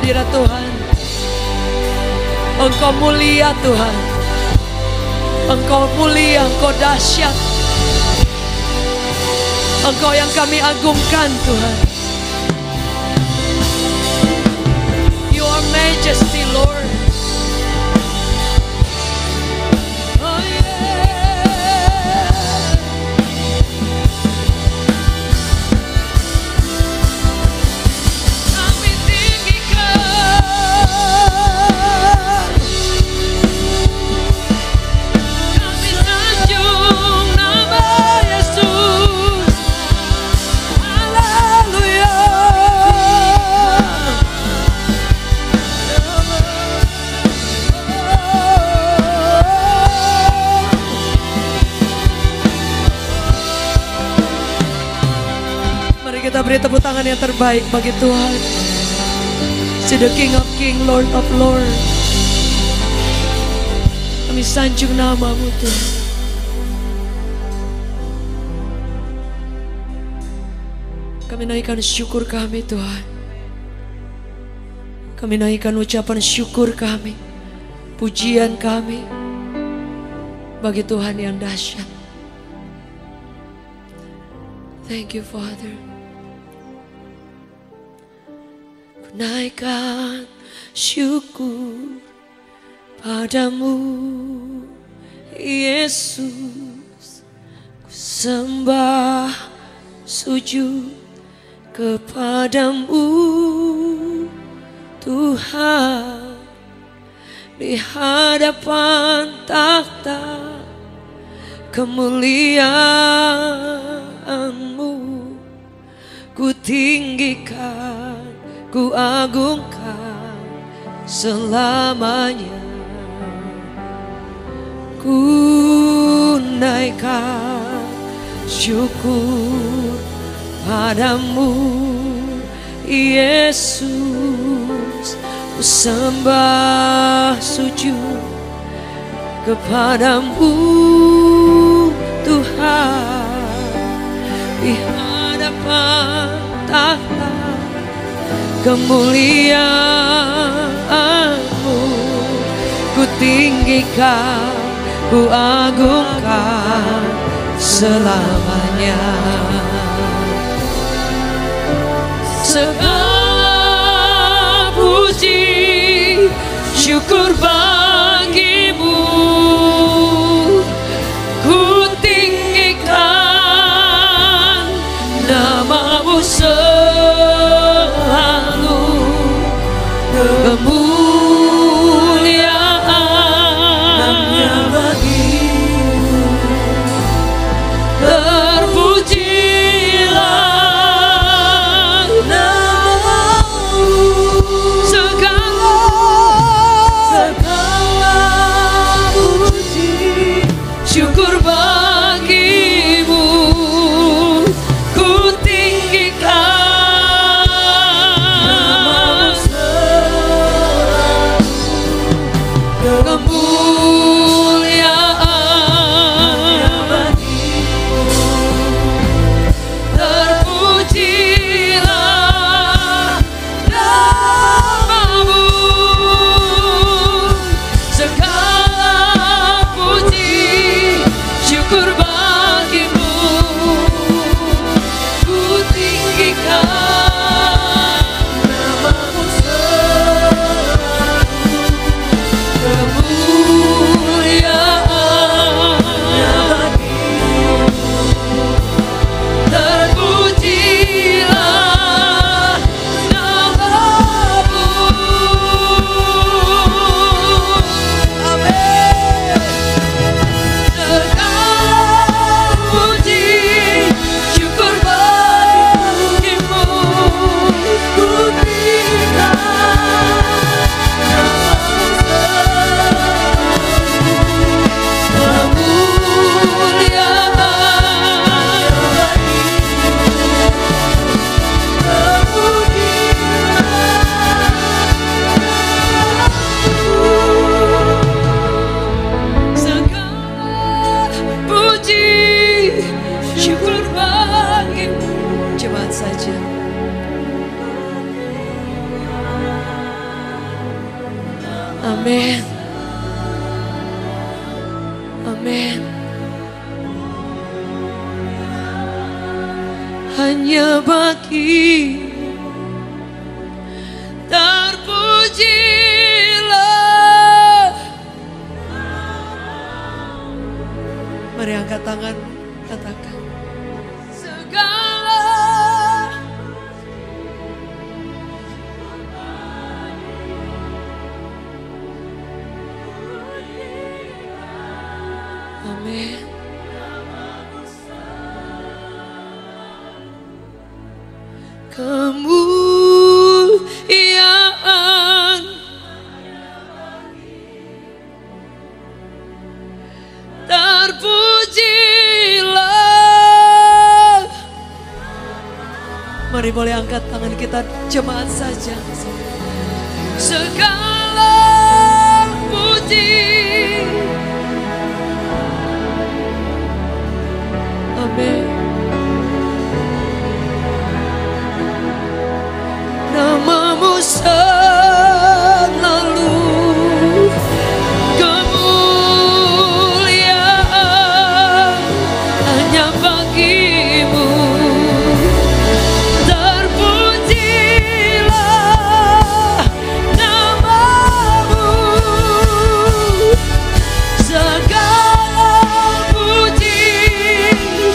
hadirat Tuhan. Engkau mulia Tuhan. Engkau mulia, Engkau dahsyat. Engkau yang kami agungkan Tuhan. Your Majesty Lord. Oh yeah. Kami tinggikan, kami sanjung nama Yesus. Haleluya. Mari kita beri tepuk tangan yang terbaik bagi Tuhan. Si the King of King, Lord of Lord. Kami sanjung namamu Tuhan. Kami naikkan syukur kami Tuhan. Kami naikkan ucapan syukur kami, pujian kami bagi Tuhan yang dahsyat. Thank you Father. Ku naikkan syukur padamu Yesus. Ku sembah sujud kepadamu Tuhan, di hadapan takhta kemuliaan-Mu. Ku tinggikan, ku agungkan selamanya. Ku naikkan syukur padamu Yesus. Ku sembah sujud kepadamu Tuhan, di hadapan tahta kemuliaan-Mu. Ku tinggikan, ku agungkan selamanya. Segala puji syukur bagimu, ku tinggikan namamu selalu. Kemuliaan hanya bagimu, terpujilah namamu. Segala Amin. Amin. Hanya bagi terpujilah. Mari angkat tangan, katakan segala amin. Kemuliaan terpujilah. Mari boleh angkat tangan kita jemaat saja. Segala puji. Amin. Namamu selalu kemuliaan hanya bagimu. Terpujilah namamu, segala puji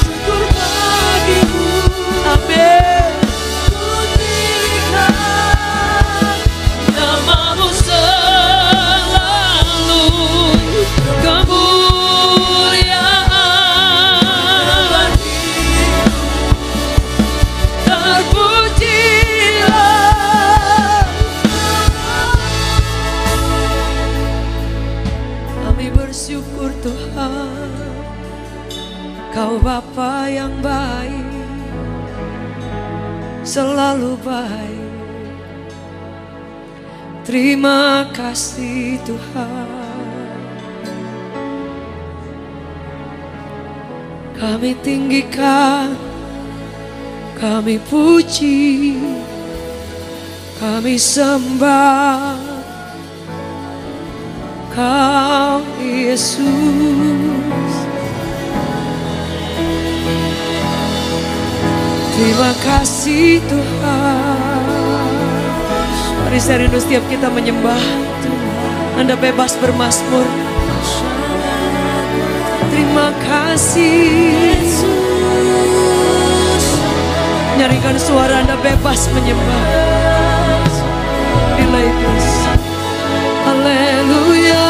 syukur bagimu. Amin. Namamu selalu kemuliaan terpujilah. Kami bersyukur Tuhan, Kau Bapa yang baik, selalu baik. Terima kasih Tuhan. Kami tinggikan, kami puji, kami sembah Kau Yesus. Terima kasih Tuhan. Mari saya rindu setiap kita menyembah. Anda bebas bermazmur. Terima kasih Yesus. Nyaringkan suara Anda bebas menyembah. Delay please. Haleluya.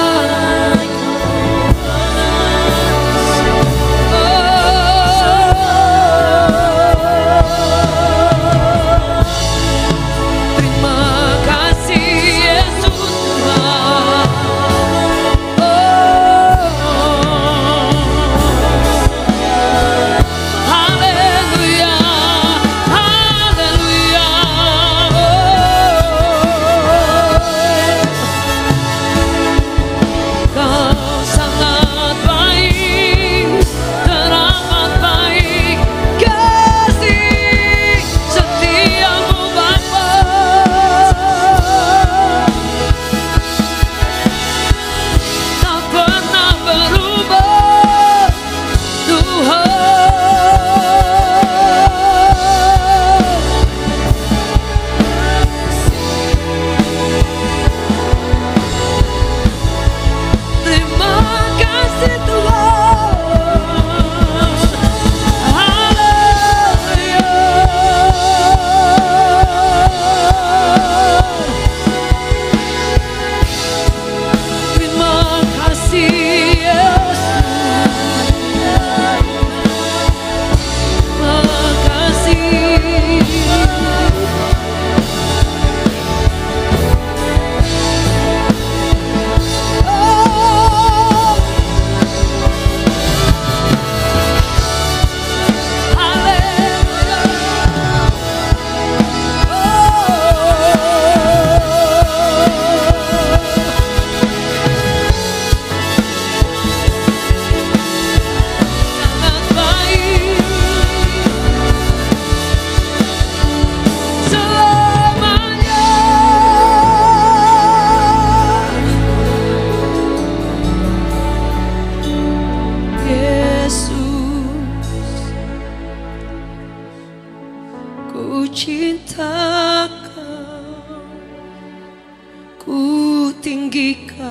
ku tinggikan,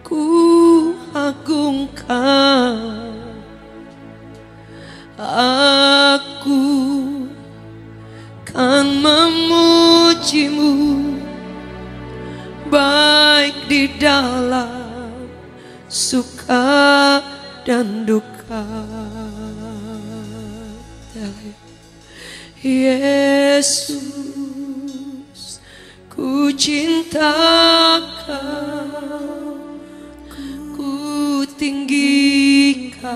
ku agungkan. Aku kan memujimu, baik di dalam suka dan duka. Yesus, ku cintakan, ku tinggikan,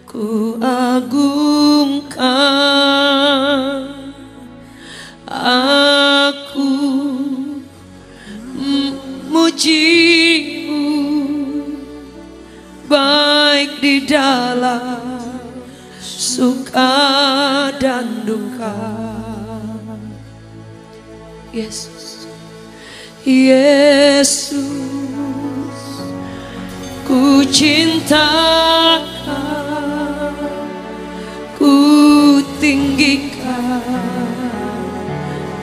ku agungkan. Aku memujimu, baik di dalam suka dan duka. Yesus, Yesus, ku cintakan, ku tinggikan,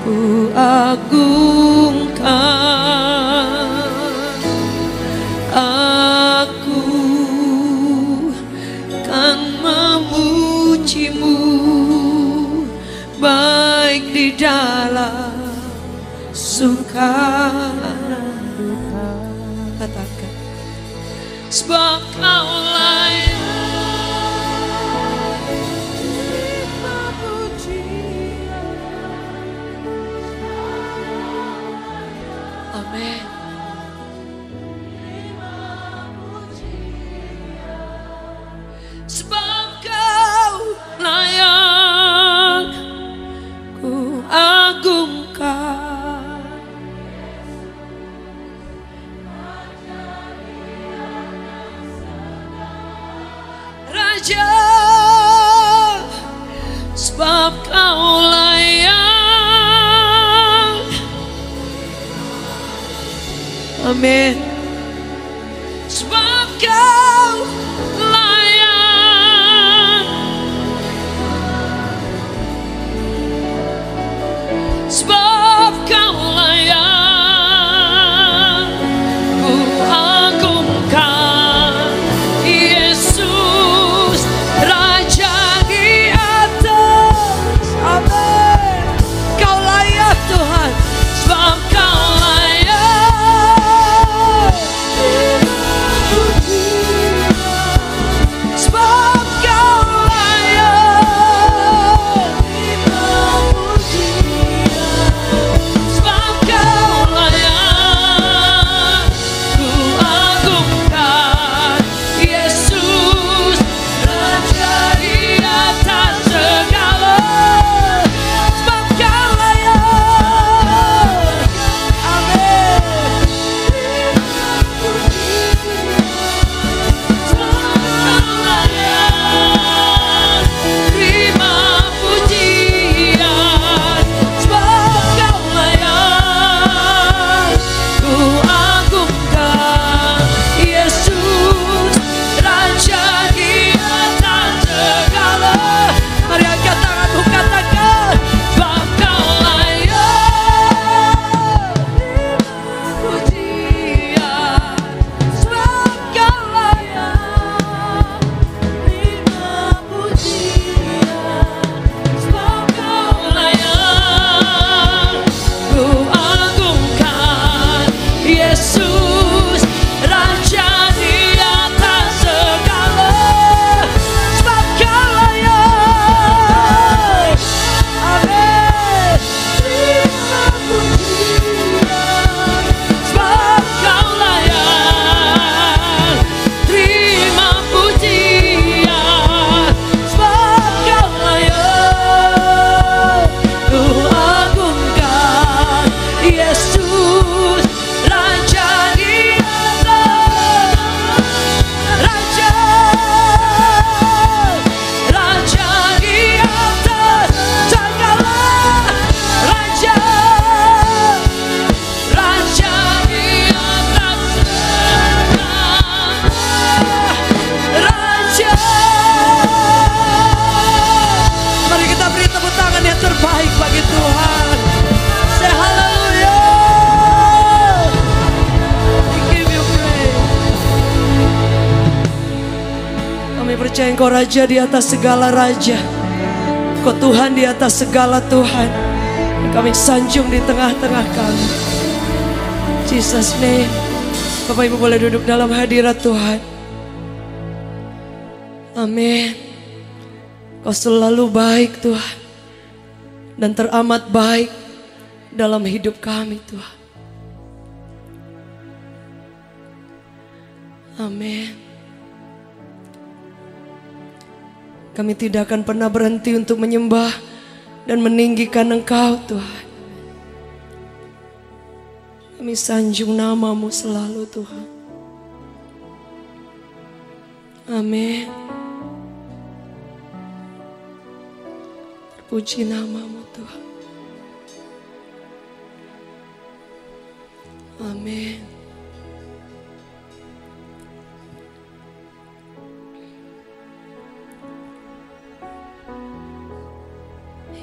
ku agungkan. Aku kan memujimu, baik di dalam suka dan duka. Katakan, sebab Kaulah yang amin. Sebab Kau layak ku agungkan. Raja, sebab Kau layak. Amin. Sebab Kau layak, sebab Kau layak ku agungkan. Yesus, Raja di atas. Amin. Kau layak Tuhan, sebab Kau layak. percaya Engkau Raja di atas segala raja, Engkau Tuhan di atas segala Tuhan. Kami sanjung di tengah-tengah kami. Jesus name. Bapak Ibu boleh duduk dalam hadirat Tuhan. Amin. Kau selalu baik Tuhan, dan teramat baik dalam hidup kami Tuhan. Amin. Kami tidak akan pernah berhenti untuk menyembah dan meninggikan Engkau Tuhan. Kami sanjung nama-Mu selalu Tuhan. Amin. Terpuji nama-Mu Tuhan. Amin.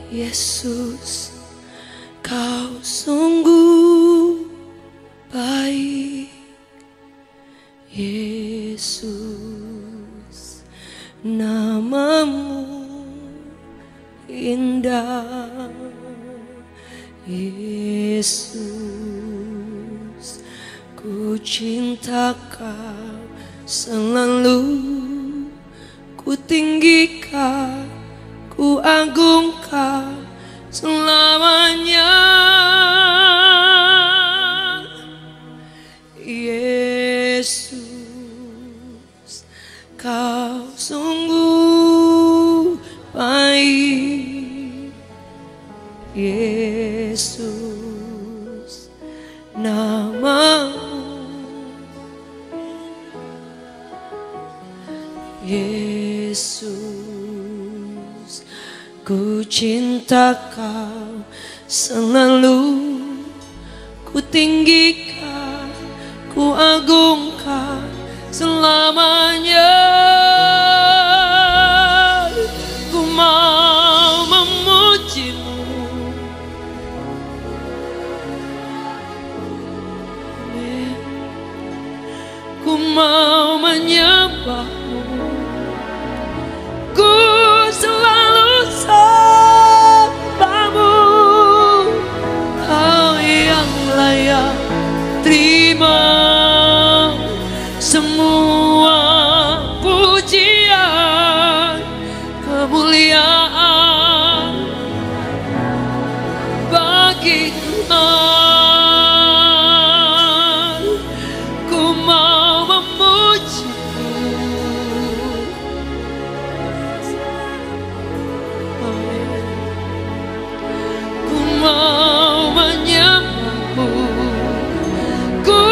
Yesus, Kau sungguh baik. Yesus, nama-Mu indah. Yesus, ku cinta Kau selalu, ku tinggikan, ku agungkan selamanya. Yesus, Kau sungguh baik. Yesus, nama-Mu. Yesus, ku cinta Kau selalu, ku tinggikan, ku agungkan selamanya. Ku mau memuji-Mu, ku mau menyembah-Mu, ku selalu sembah-Mu. Kau yang layak terima semua pujian, kemuliaan bagi Tuhan. Ku mau memuji-Mu, ku mau menyembah-Mu, ku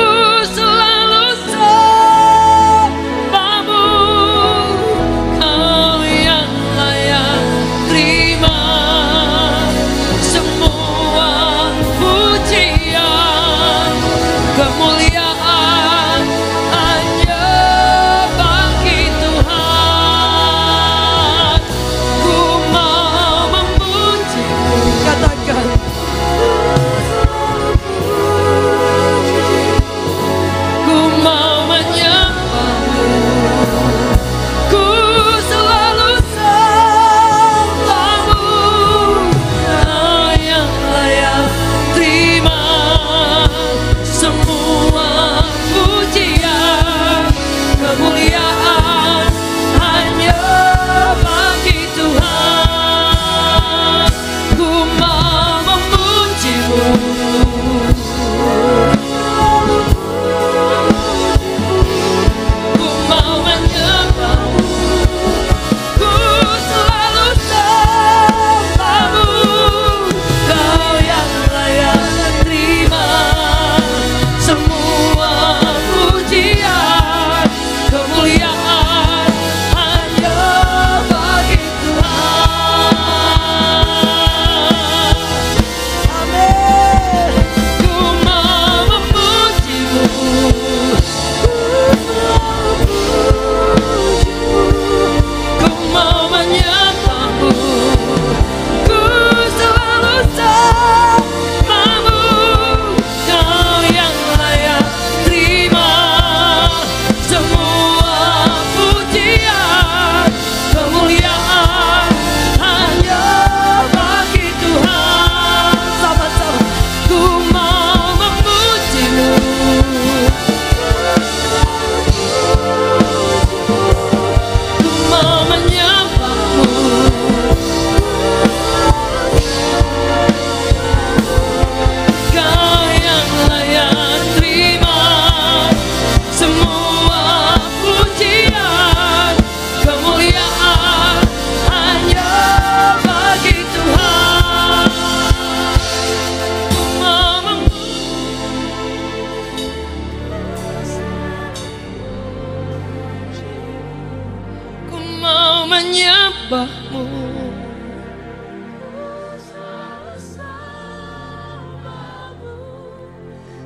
menyembahmu.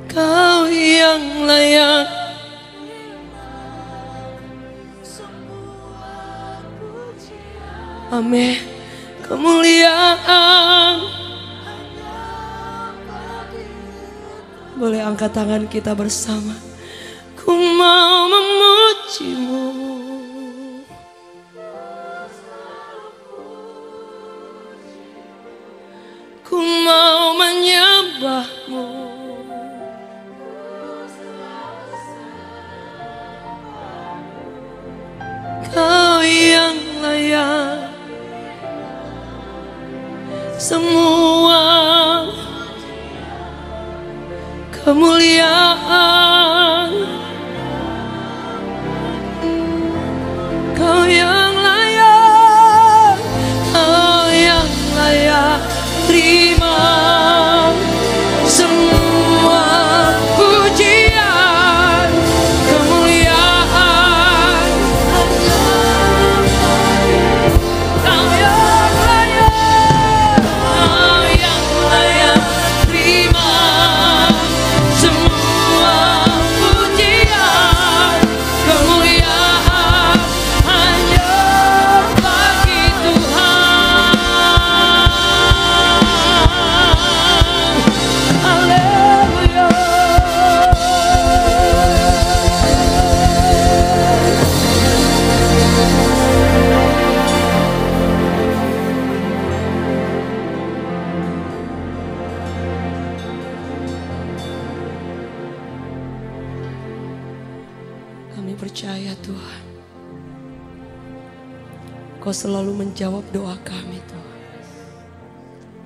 Kau yang layak amin kemuliaan. Boleh angkat tangan kita bersama. Ku mau memujimu, ku mau menyembahmu. Kau yang layak semua kemuliaan. Kau yang layak, kau yang layak terima semua pujian kemuliaan. Kau yang layak, kau yang layak terima semua pujian kemuliaan hanya bagi Tuhan. Haleluya. Kami percaya Tuhan, Kau selalu menjawab doa kami Tuhan.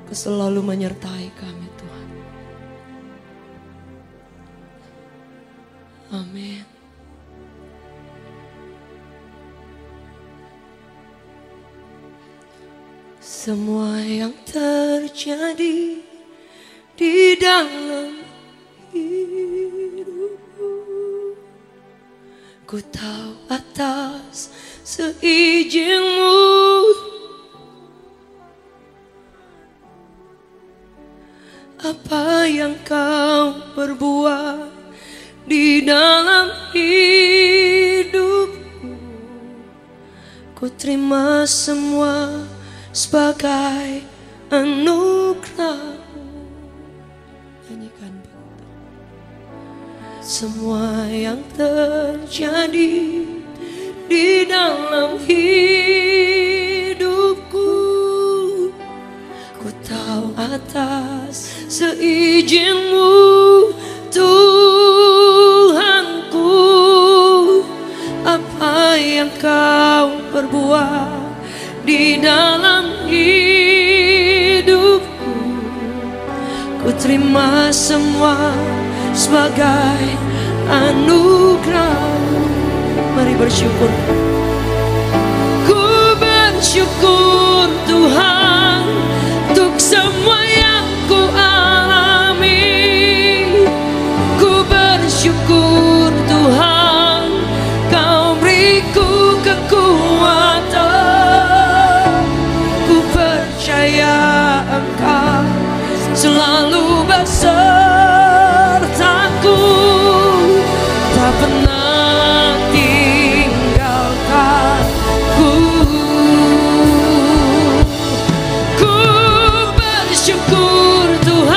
Kau selalu menyertai kami Tuhan. Amin. Semua yang terjadi di dalam hidupku, ku tahu atas seizin-Mu. Apa yang Kau perbuat di dalam hidupku, ku terima semua sebagai anugerah-Mu. Nyanyikan begitu. Semua yang terjadi di dalam hidupku, ku tahu atas seizin-Mu, Tuhanku. Apa yang Kau perbuat di dalam hidupku, ku terima semua sebagai anugerah. Mari bersyukur. Ku bersyukur Tuhan untuk semua yang ku alami. Ku bersyukur Tuhan Kau beriku kekuatan. Ku percaya Engkau selalu besertaku, tak pernah tinggalkanku. Ku bersyukur Tuhan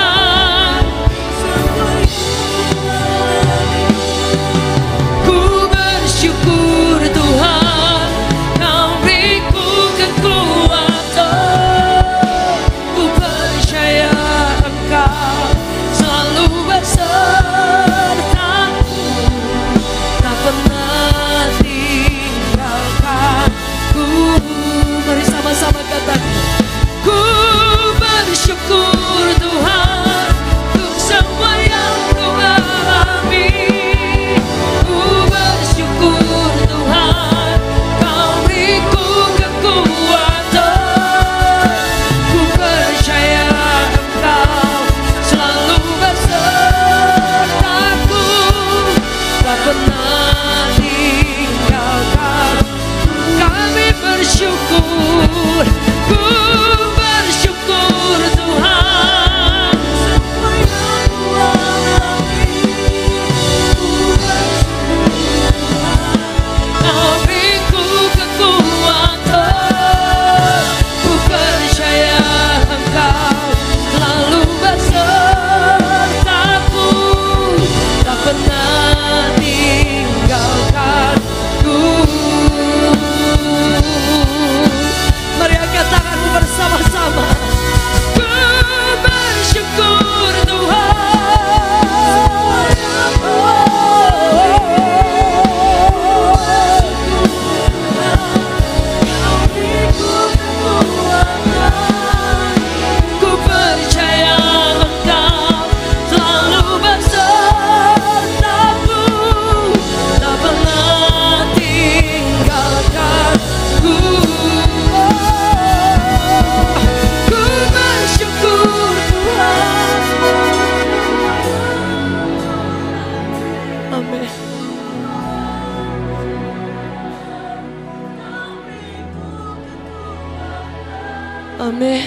Amin.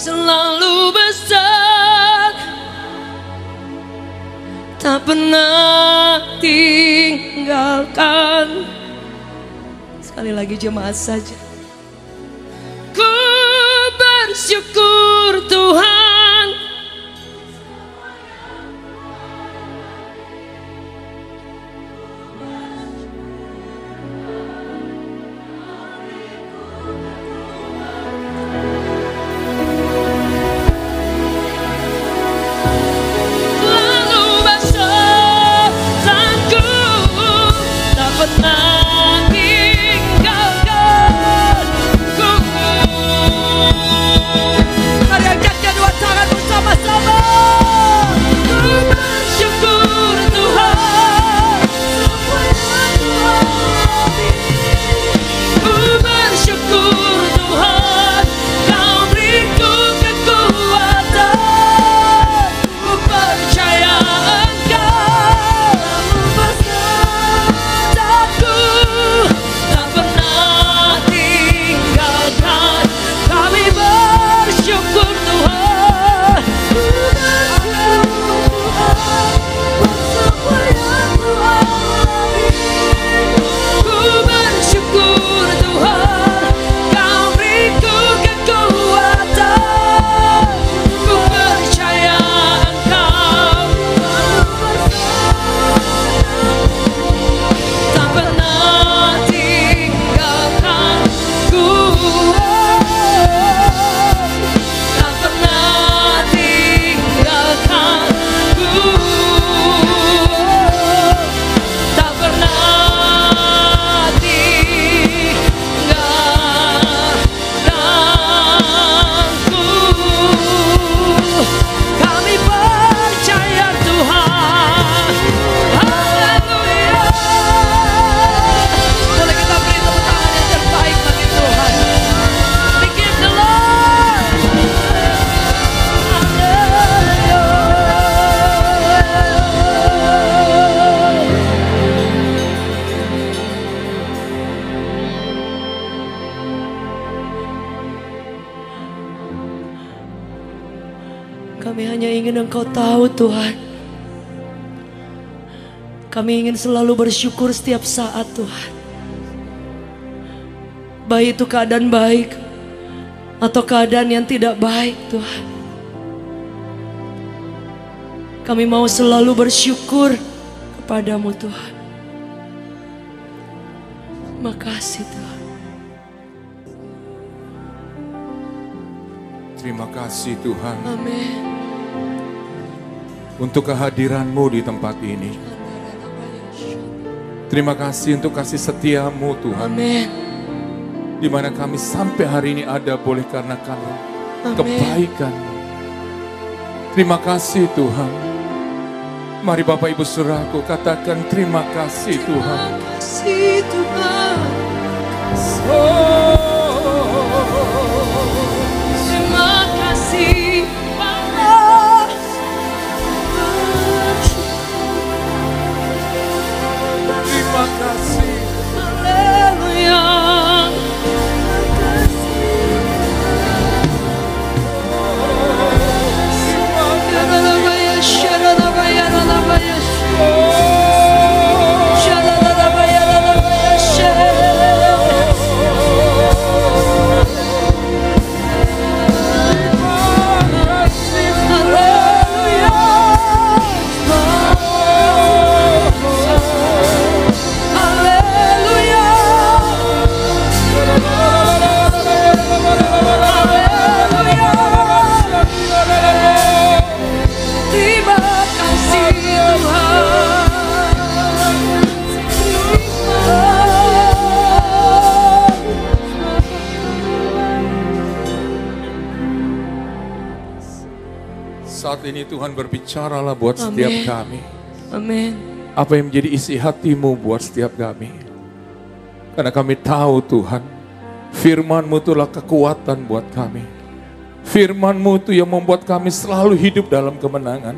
Selalu besar, tak pernah tinggalkan. Sekali lagi jemaat saja. Ku bersyukur Tuhan, kami hanya ingin Engkau tahu Tuhan. Kami ingin selalu bersyukur setiap saat Tuhan. Baik itu keadaan baik atau keadaan yang tidak baik Tuhan. Kami mau selalu bersyukur kepadamu Tuhan. Terima kasih Tuhan. Terima kasih Tuhan. Amin. Untuk kehadiran-Mu di tempat ini. Terima kasih untuk kasih setia-Mu Tuhan. Amin. Di mana kami sampai hari ini ada boleh karena kebaikan. Terima kasih Tuhan. Mari Bapak Ibu Saudaraku katakan terima kasih Tuhan. Terima kasih Tuhan. Terima kasih Bapa. Terima kasih. Haleluya. Saat ini Tuhan berbicaralah buat setiap kami. Amin. Apa yang menjadi isi hati-Mu buat setiap kami. Karena kami tahu Tuhan, firman-Mu itulah kekuatan buat kami. Firman-Mu itu yang membuat kami selalu hidup dalam kemenangan.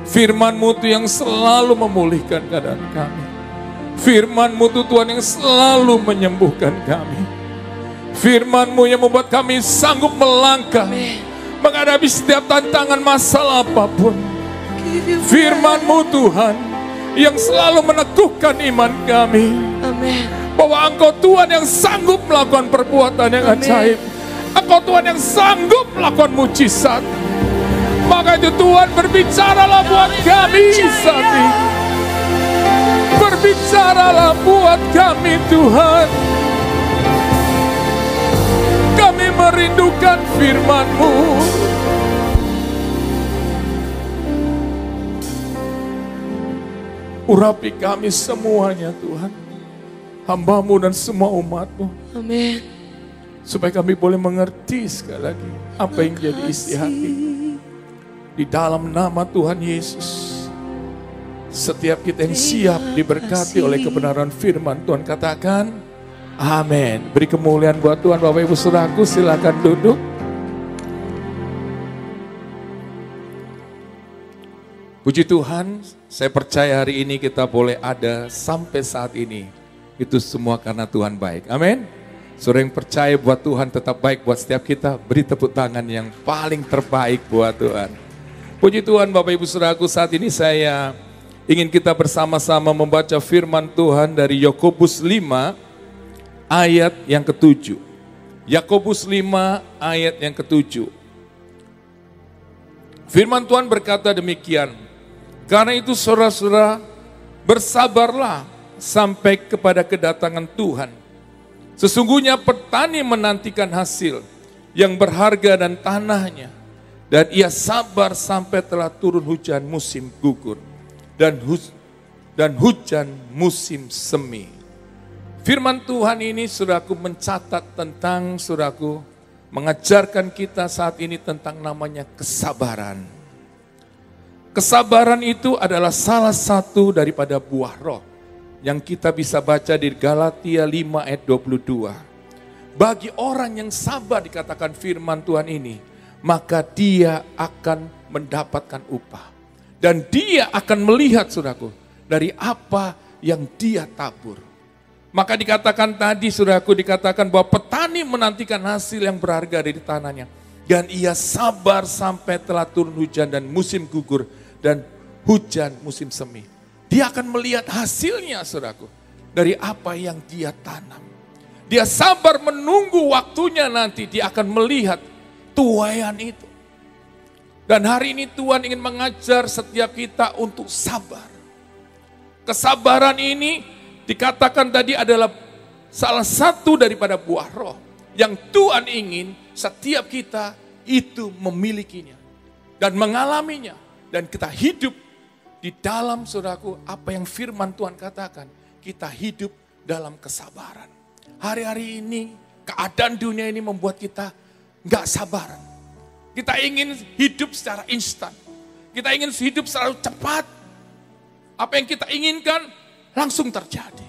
Firman-Mu itu yang selalu memulihkan keadaan kami. Firman-Mu itu Tuhan yang selalu menyembuhkan kami. Firman-Mu yang membuat kami sanggup melangkah menghadapi setiap tantangan masalah apapun. Firman-Mu Tuhan yang selalu meneguhkan iman kami. Bahwa Engkau Tuhan yang sanggup melakukan perbuatan yang ajaib. Engkau Tuhan yang sanggup melakukan mujizat. Maka itu Tuhan, berbicaralah buat kami saat ini. Berbicaralah buat kami Tuhan. Kami merindukan firman-Mu. Urapi kami semuanya Tuhan. Hamba-Mu dan semua umat-Mu. Amin. Supaya kami boleh mengerti sekali lagi apa yang jadi isi hati. Di dalam nama Tuhan Yesus. Setiap kita yang siap diberkati oleh kebenaran firman Tuhan, katakan amin. Beri kemuliaan buat Tuhan. Bapak Ibu Saudaraku, silakan duduk. Puji Tuhan, saya percaya hari ini kita boleh ada sampai saat ini. Itu semua karena Tuhan baik. Amin. Saudara yang percaya buat Tuhan tetap baik buat setiap kita, beri tepuk tangan yang paling terbaik buat Tuhan. Puji Tuhan Bapak Ibu Saudaraku, saat ini saya ingin kita bersama-sama membaca firman Tuhan dari Yakobus 5 ayat yang ke-7. Yakobus 5 ayat yang ke-7. Firman Tuhan berkata demikian. Karena itu saudara-saudara, bersabarlah sampai kepada kedatangan Tuhan. Sesungguhnya petani menantikan hasil yang berharga dan tanahnya. Dan ia sabar sampai telah turun hujan musim gugur. Dan hujan musim semi. Firman Tuhan ini saudaraku mencatat tentang saudaraku, mengajarkan kita saat ini tentang namanya kesabaran. Kesabaran itu adalah salah satu daripada buah roh yang kita bisa baca di Galatia 5 ayat 22. Bagi orang yang sabar dikatakan firman Tuhan ini, maka dia akan mendapatkan upah. Dan dia akan melihat saudaraku dari apa yang dia tabur. Maka dikatakan tadi saudaraku, dikatakan bahwa petani menantikan hasil yang berharga dari tanahnya. Dan ia sabar sampai telah turun hujan dan musim gugur dan hujan musim semi. Dia akan melihat hasilnya saudaraku dari apa yang dia tanam. Dia sabar menunggu waktunya nanti dia akan melihat tuaian itu. Dan hari ini Tuhan ingin mengajar setiap kita untuk sabar. Kesabaran ini dikatakan tadi adalah salah satu daripada buah roh yang Tuhan ingin setiap kita itu memilikinya dan mengalaminya. Dan kita hidup di dalam saudaraku apa yang firman Tuhan katakan. Kita hidup dalam kesabaran. Hari-hari ini keadaan dunia ini membuat kita gak sabaran. Kita ingin hidup secara instan. Kita ingin hidup selalu cepat. Apa yang kita inginkan langsung terjadi.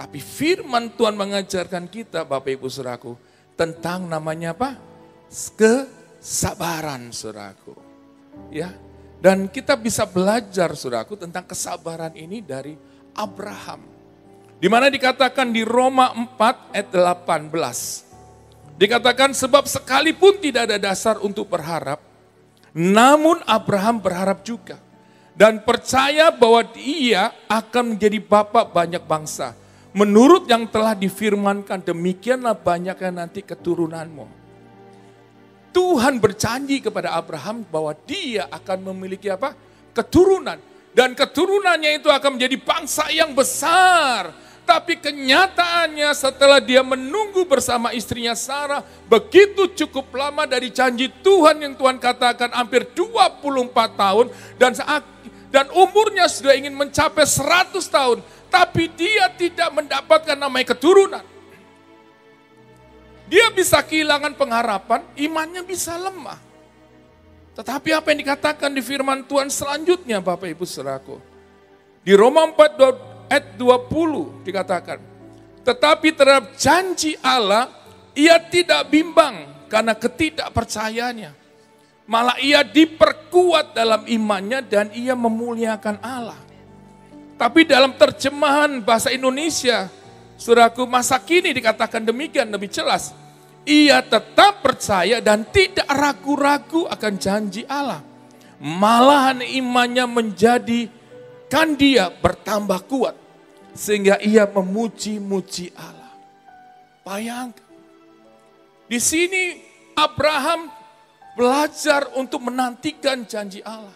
Tapi firman Tuhan mengajarkan kita Bapak Ibu Saudaraku tentang namanya apa? Kesabaran Saudaraku. Ya. Dan kita bisa belajar Saudaraku tentang kesabaran ini dari Abraham. Di mana dikatakan di Roma 4 ayat 18. Dikatakan sebab sekalipun tidak ada dasar untuk berharap, namun Abraham berharap juga. Dan percaya bahwa ia akan menjadi bapa banyak bangsa. Menurut yang telah difirmankan, demikianlah banyaknya nanti keturunanmu. Tuhan berjanji kepada Abraham bahwa dia akan memiliki apa? Keturunan. Dan keturunannya itu akan menjadi bangsa yang besar. Tapi kenyataannya setelah dia menunggu bersama istrinya Sarah, begitu cukup lama dari janji Tuhan yang Tuhan katakan hampir 24 tahun. Dan umurnya sudah ingin mencapai 100 tahun. Tapi dia tidak mendapatkan namanya keturunan. Dia bisa kehilangan pengharapan, imannya bisa lemah. Tetapi apa yang dikatakan di firman Tuhan selanjutnya Bapak Ibu Saudaraku. Di Roma 4 ayat 20 dikatakan, tetapi terhadap janji Allah, ia tidak bimbang karena ketidakpercayaannya. Malah ia diperkuat dalam imannya dan ia memuliakan Allah. Tapi dalam terjemahan bahasa Indonesia, saudaraku, masa kini dikatakan demikian lebih jelas. Ia tetap percaya dan tidak ragu-ragu akan janji Allah. Malahan imannya menjadikan dia bertambah kuat. Sehingga ia memuji-muji Allah. Bayangkan. Di sini Abraham belajar untuk menantikan janji Allah.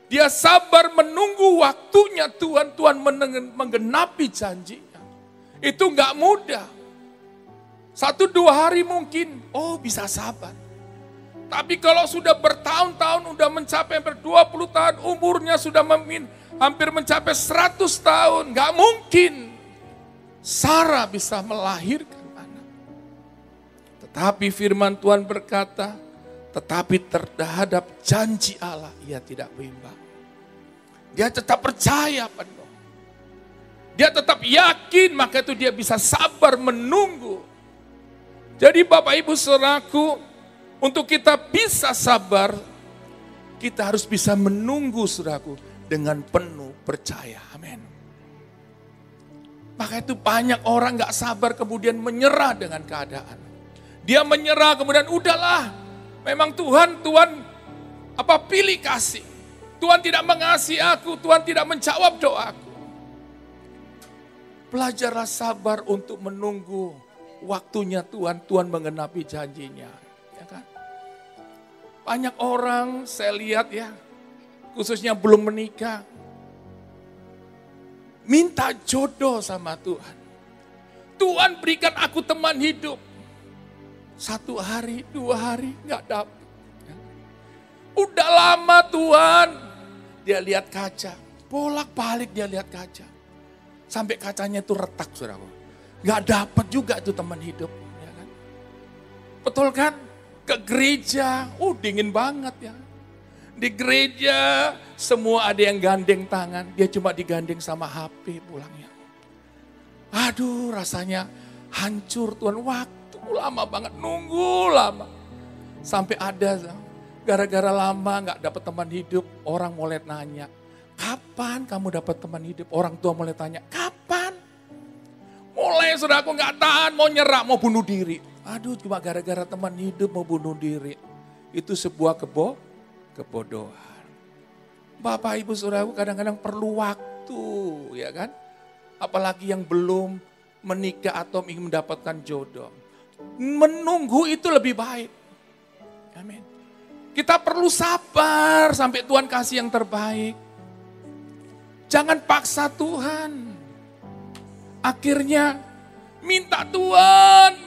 Dia sabar menunggu waktunya Tuhan menggenapi janjinya. Itu enggak mudah. 1-2 hari mungkin, bisa sabar. Tapi kalau sudah bertahun-tahun, udah mencapai 20 tahun, umurnya sudah hampir mencapai 100 tahun. Enggak mungkin Sarah bisa melahirkan anak. Tetapi firman Tuhan berkata, tetapi terhadap janji Allah, ia tidak bimbang. Dia tetap percaya penuh. Dia tetap yakin, maka itu dia bisa sabar menunggu. Jadi Bapak Ibu Saudaraku, untuk kita bisa sabar, kita harus bisa menunggu saudaraku dengan penuh percaya. Amin. Maka itu banyak orang gak sabar kemudian menyerah dengan keadaan. Dia menyerah kemudian udahlah. Memang Tuhan pilih kasih. Tuhan tidak mengasihi aku, Tuhan tidak menjawab doaku. Belajarlah sabar untuk menunggu waktunya Tuhan menggenapi janjinya. Ya kan? Banyak orang saya lihat ya, khususnya belum menikah, minta jodoh sama Tuhan. Tuhan berikan aku teman hidup. 1 hari, 2 hari gak dapet. Udah lama Tuhan, dia lihat kaca. Bolak-balik dia lihat kaca. Sampai kacanya itu retak saudara. Gak dapet juga itu teman hidup. Ya kan? Betul kan? Ke gereja, dingin banget ya. Di gereja semua ada yang gandeng tangan. Dia cuma digandeng sama HP pulangnya. Aduh rasanya hancur Tuhan. Lama banget, nunggu lama. Sampai ada, gara-gara lama gak dapat teman hidup, orang mulai nanya, kapan kamu dapat teman hidup? Orang tua mulai tanya, kapan? Mulai saudaraku gak tahan, mau nyerah, mau bunuh diri. Aduh cuma gara-gara teman hidup mau bunuh diri. Itu sebuah kebodohan. Bapak Ibu Saudaraku kadang-kadang perlu waktu, ya kan? Apalagi yang belum menikah atau ingin mendapatkan jodoh. Menunggu itu lebih baik. Amin. Kita perlu sabar sampai Tuhan kasih yang terbaik. Jangan paksa Tuhan. Akhirnya minta Tuhan,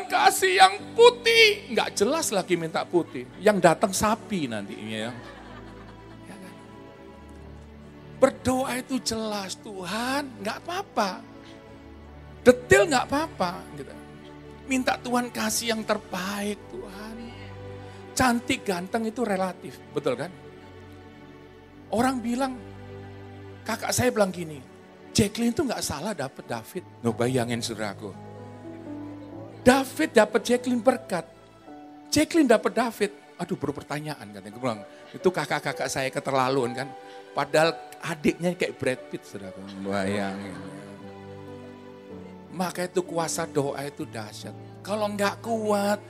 kasih yang putih. Nggak jelas lagi minta putih. Yang datang sapi nantinya ya. Berdoa itu jelas, Tuhan nggak apa-apa. Detail nggak apa-apa. Gitu. Minta Tuhan kasih yang terbaik Tuhan. Cantik ganteng itu relatif, betul kan? Orang bilang, kakak saya bilang gini, Jacqueline itu gak salah dapat David. Bayangin saudaraku. David dapat Jacqueline berkat. Jacqueline dapat David. Aduh berpertanyaan katanya. Gue bilang, itu kakak-kakak saya keterlaluan kan. Padahal adiknya kayak Brad Pitt saudaraku. Bayangin. Maka itu kuasa doa itu dahsyat. Kalau enggak kuat,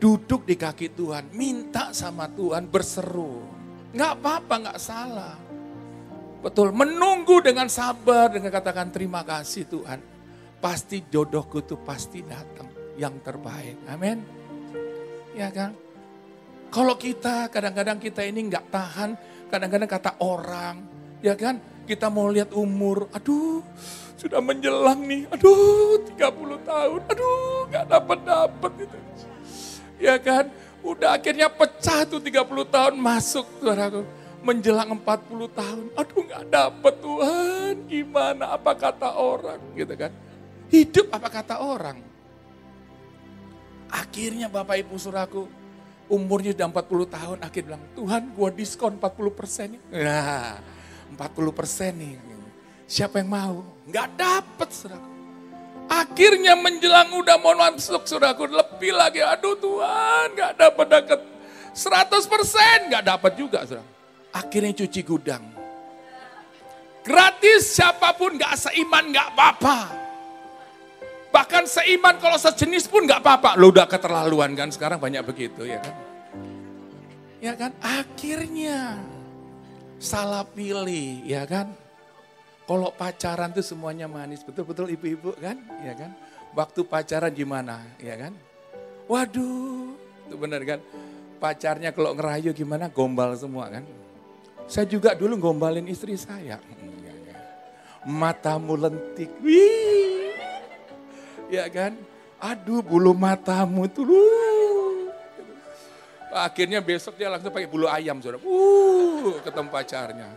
duduk di kaki Tuhan. Minta sama Tuhan, berseru. Enggak apa-apa, enggak salah. Betul, menunggu dengan sabar, dengan katakan terima kasih Tuhan. Pasti jodohku itu pasti datang yang terbaik. Amin. Ya kan? Kalau kita, kadang-kadang kita ini enggak tahan. Kadang-kadang kata orang, ya kan? Kita mau lihat umur, aduh. Sudah menjelang nih, aduh 30 tahun, aduh gak dapet gitu. Ya kan, udah akhirnya pecah tuh 30 tahun masuk saudaraku. Menjelang 40 tahun, aduh gak dapet Tuhan, gimana apa kata orang gitu kan. Hidup apa kata orang. Akhirnya Bapak Ibu Saudaraku, umurnya udah 40 tahun, akhirnya bilang, Tuhan gua diskon 40% nih. Nah, 40% nih. Siapa yang mau? Gak dapet saudaraku. Akhirnya menjelang udah mau masuk saudaraku. Lebih lagi. Aduh Tuhan gak dapet 100% gak dapet juga saudaraku. Akhirnya cuci gudang. Gratis, siapapun gak seiman gak apa-apa. Bahkan seiman kalau sejenis pun gak apa-apa. Lo udah keterlaluan kan, sekarang banyak begitu ya kan. Ya kan, akhirnya salah pilih ya kan. Kalau pacaran tuh semuanya manis, betul-betul ibu-ibu kan, ya kan. Waktu pacaran gimana, ya kan. Waduh, itu benar kan. Pacarnya kalau ngerayu gimana, gombal semua kan. Saya juga dulu gombalin istri saya. Matamu lentik, wih, ya kan. Aduh, bulu matamu tuh, akhirnya besok dia langsung pakai bulu ayam, saudara. Ketemu pacarnya.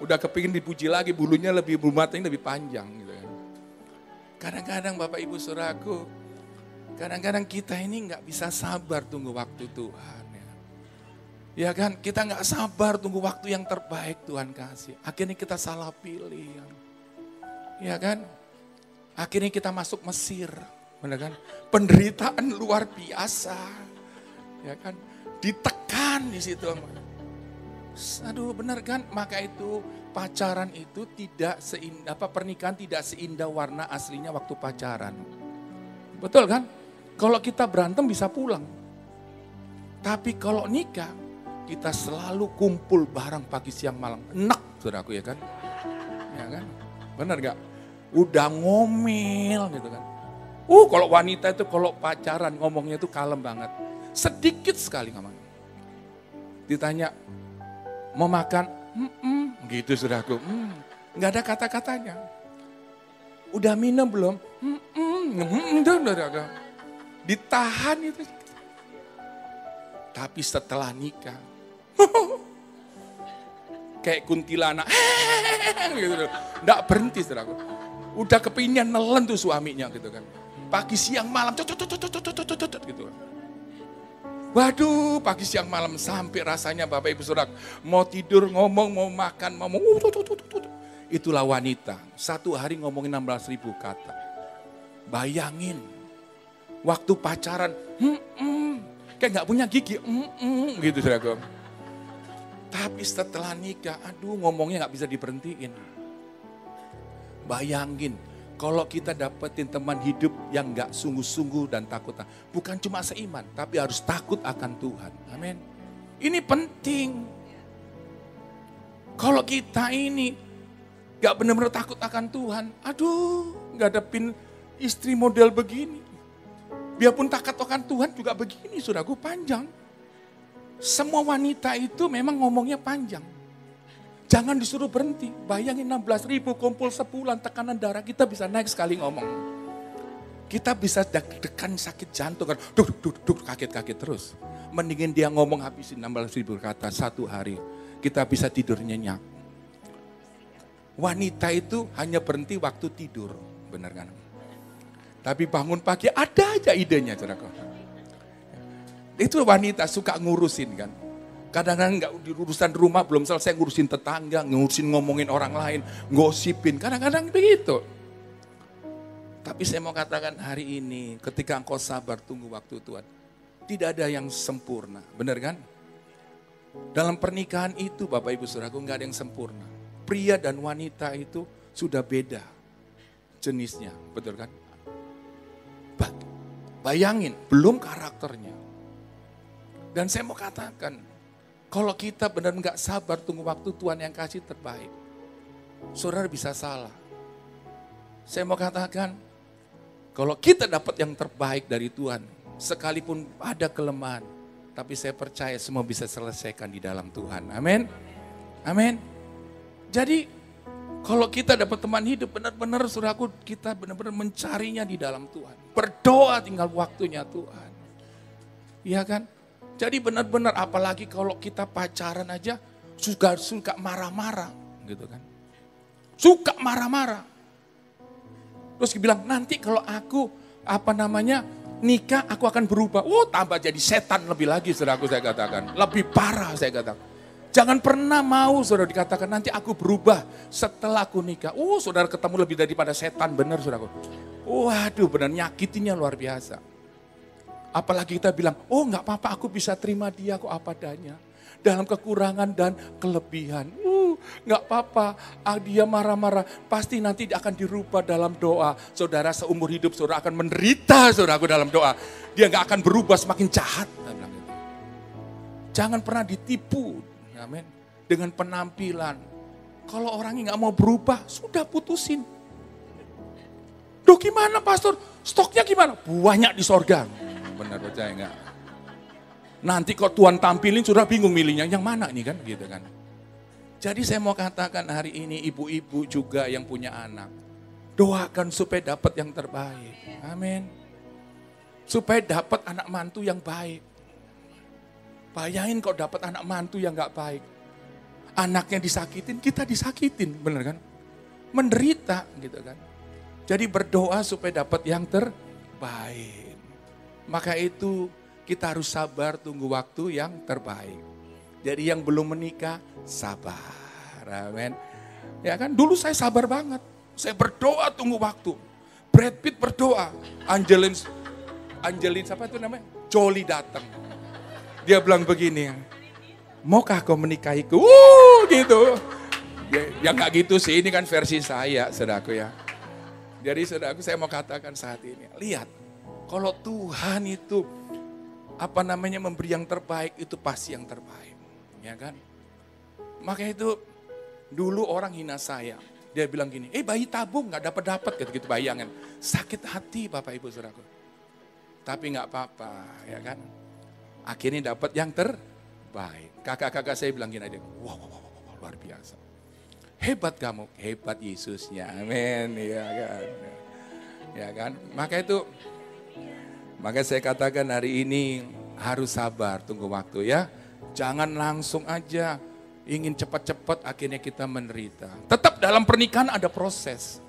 Udah kepingin dipuji lagi, bulunya bulu matanya lebih panjang gitu kan. Kadang-kadang Bapak Ibu Saudaraku, kadang-kadang kita ini nggak bisa sabar tunggu waktu Tuhan. Ya kan, kita nggak sabar tunggu waktu yang terbaik Tuhan kasih. Akhirnya kita salah pilih. Ya kan, akhirnya kita masuk Mesir, benar kan? Penderitaan luar biasa, ya kan? Ditekan di situ. Aduh, benar kan? Maka itu pacaran itu tidak seindah, pernikahan tidak seindah warna aslinya waktu pacaran. Betul kan? Kalau kita berantem bisa pulang. Tapi kalau nikah, kita selalu kumpul bareng pagi siang malam. Enak, saudaraku ya kan? Ya kan? Benar gak? Udah ngomel gitu kan. Kalau wanita itu kalau pacaran ngomongnya itu kalem banget. Sedikit sekali ngomong. Ditanya, mau makan? Gitu saudaraku. Nggak ada kata-katanya. Udah minum belum? Ditahan itu. Tapi setelah nikah, kayak kuntilanak, gitu. Nggak berhenti saudaraku. Udah kepinginnya nelen tuh suaminya gitu kan. Pagi siang malam, gitu. Waduh, pagi siang malam sampai rasanya Bapak Ibu Saudara mau tidur, ngomong, mau makan, mau itulah wanita. Satu hari ngomongin 16.000 kata. Bayangin, waktu pacaran, kayak nggak punya gigi, gitu saudara. Tapi setelah nikah, aduh ngomongnya nggak bisa diberhentiin. Bayangin, kalau kita dapetin teman hidup yang gak sungguh-sungguh dan takut. Bukan cuma seiman, tapi harus takut akan Tuhan. Amin. Ini penting. Kalau kita ini gak benar-benar takut akan Tuhan. Aduh, gak dapin istri model begini. Biarpun takut akan Tuhan juga begini, saudaraku, panjang. Semua wanita itu memang ngomongnya panjang. Jangan disuruh berhenti. Bayangin 16.000 kumpul sebulan, tekanan darah kita bisa naik sekali ngomong. Kita bisa deg-degan sakit jantung kan. Kaget-kaget terus. Mendingin dia ngomong habisin 16.000 kata satu hari. Kita bisa tidur nyenyak. Wanita itu hanya berhenti waktu tidur. Benar kan? Tapi bangun pagi ada aja idenya. Itu wanita suka ngurusin kan. Kadang-kadang nggak di urusan rumah belum selesai ngurusin tetangga, ngurusin ngomongin orang lain, gosipin. Kadang-kadang begitu. Tapi saya mau katakan hari ini ketika engkau sabar tunggu waktu Tuhan. Tidak ada yang sempurna, benar kan? Dalam pernikahan itu Bapak Ibu Saudaraku nggak ada yang sempurna. Pria dan wanita itu sudah beda jenisnya, betul kan? Bayangin, belum karakternya. Dan saya mau katakan, kalau kita benar nggak sabar tunggu waktu Tuhan yang kasih terbaik, saudara bisa salah. Saya mau katakan, kalau kita dapat yang terbaik dari Tuhan, sekalipun ada kelemahan, tapi saya percaya semua bisa selesaikan di dalam Tuhan. Amin. Amin. Jadi, kalau kita dapat teman hidup, benar-benar saudaraku, kita benar-benar mencarinya di dalam Tuhan. Berdoa tinggal waktunya Tuhan. Iya kan? Jadi benar-benar apalagi kalau kita pacaran aja suka marah-marah gitu kan. Suka marah-marah. Terus bilang nanti kalau aku nikah aku akan berubah. Tambah jadi setan lebih lagi saudaraku saya katakan. Lebih parah saya katakan. Jangan pernah mau saudara dikatakan nanti aku berubah setelah aku nikah. Saudara ketemu lebih daripada setan benar saudaraku. Waduh benar nyakitinya luar biasa. Apalagi kita bilang, nggak apa-apa aku bisa terima dia kok apa adanya. dalam kekurangan dan kelebihan. Nggak apa-apa, dia marah-marah, pasti nanti akan dirubah dalam doa. Saudara, seumur hidup saudara akan menderita, saudaraku, dalam doa. Dia nggak akan berubah semakin jahat. Jangan pernah ditipu, amin, dengan penampilan. Kalau orangnya nggak mau berubah, sudah putusin. Duh, gimana pastor? Stoknya gimana? Banyak di sorga. Benar, percaya nggak? Nanti kok Tuhan tampilin, sudah bingung milihnya yang mana nih kan, gitu kan. Jadi saya mau katakan hari ini ibu-ibu juga yang punya anak, doakan supaya dapat yang terbaik. Amin. Supaya dapat anak mantu yang baik. Bayangin kok dapat anak mantu yang gak baik. Anaknya disakitin, kita disakitin, bener kan? Menderita gitu kan. Jadi berdoa supaya dapat yang terbaik. Maka itu kita harus sabar tunggu waktu yang terbaik. Jadi yang belum menikah, sabar. Amin. Ya kan, dulu saya sabar banget. Saya berdoa tunggu waktu. Brad Pitt berdoa. Angelin siapa itu namanya? Jolie datang. Dia bilang begini, maukah kau menikahiku? Gitu. Ya gak gitu sih, ini kan versi saya, saudaraku ya. Jadi saudaraku, saya mau katakan saat ini, lihat, kalau Tuhan itu memberi yang terbaik, itu pasti yang terbaik, ya kan? Maka itu dulu orang hina saya, dia bilang gini, bayi tabung nggak dapat gitu bayangan, sakit hati Bapak Ibu saudaraku. Tapi nggak apa-apa, ya kan? Akhirnya dapat yang terbaik. Kakak-kakak saya bilang gini aja, wow, luar biasa. Hebat kamu, hebat Yesusnya, amin, ya kan. Ya kan, maka saya katakan hari ini harus sabar, tunggu waktu ya. Jangan langsung aja ingin cepat-cepat akhirnya kita menderita. Tetap dalam pernikahan ada proses.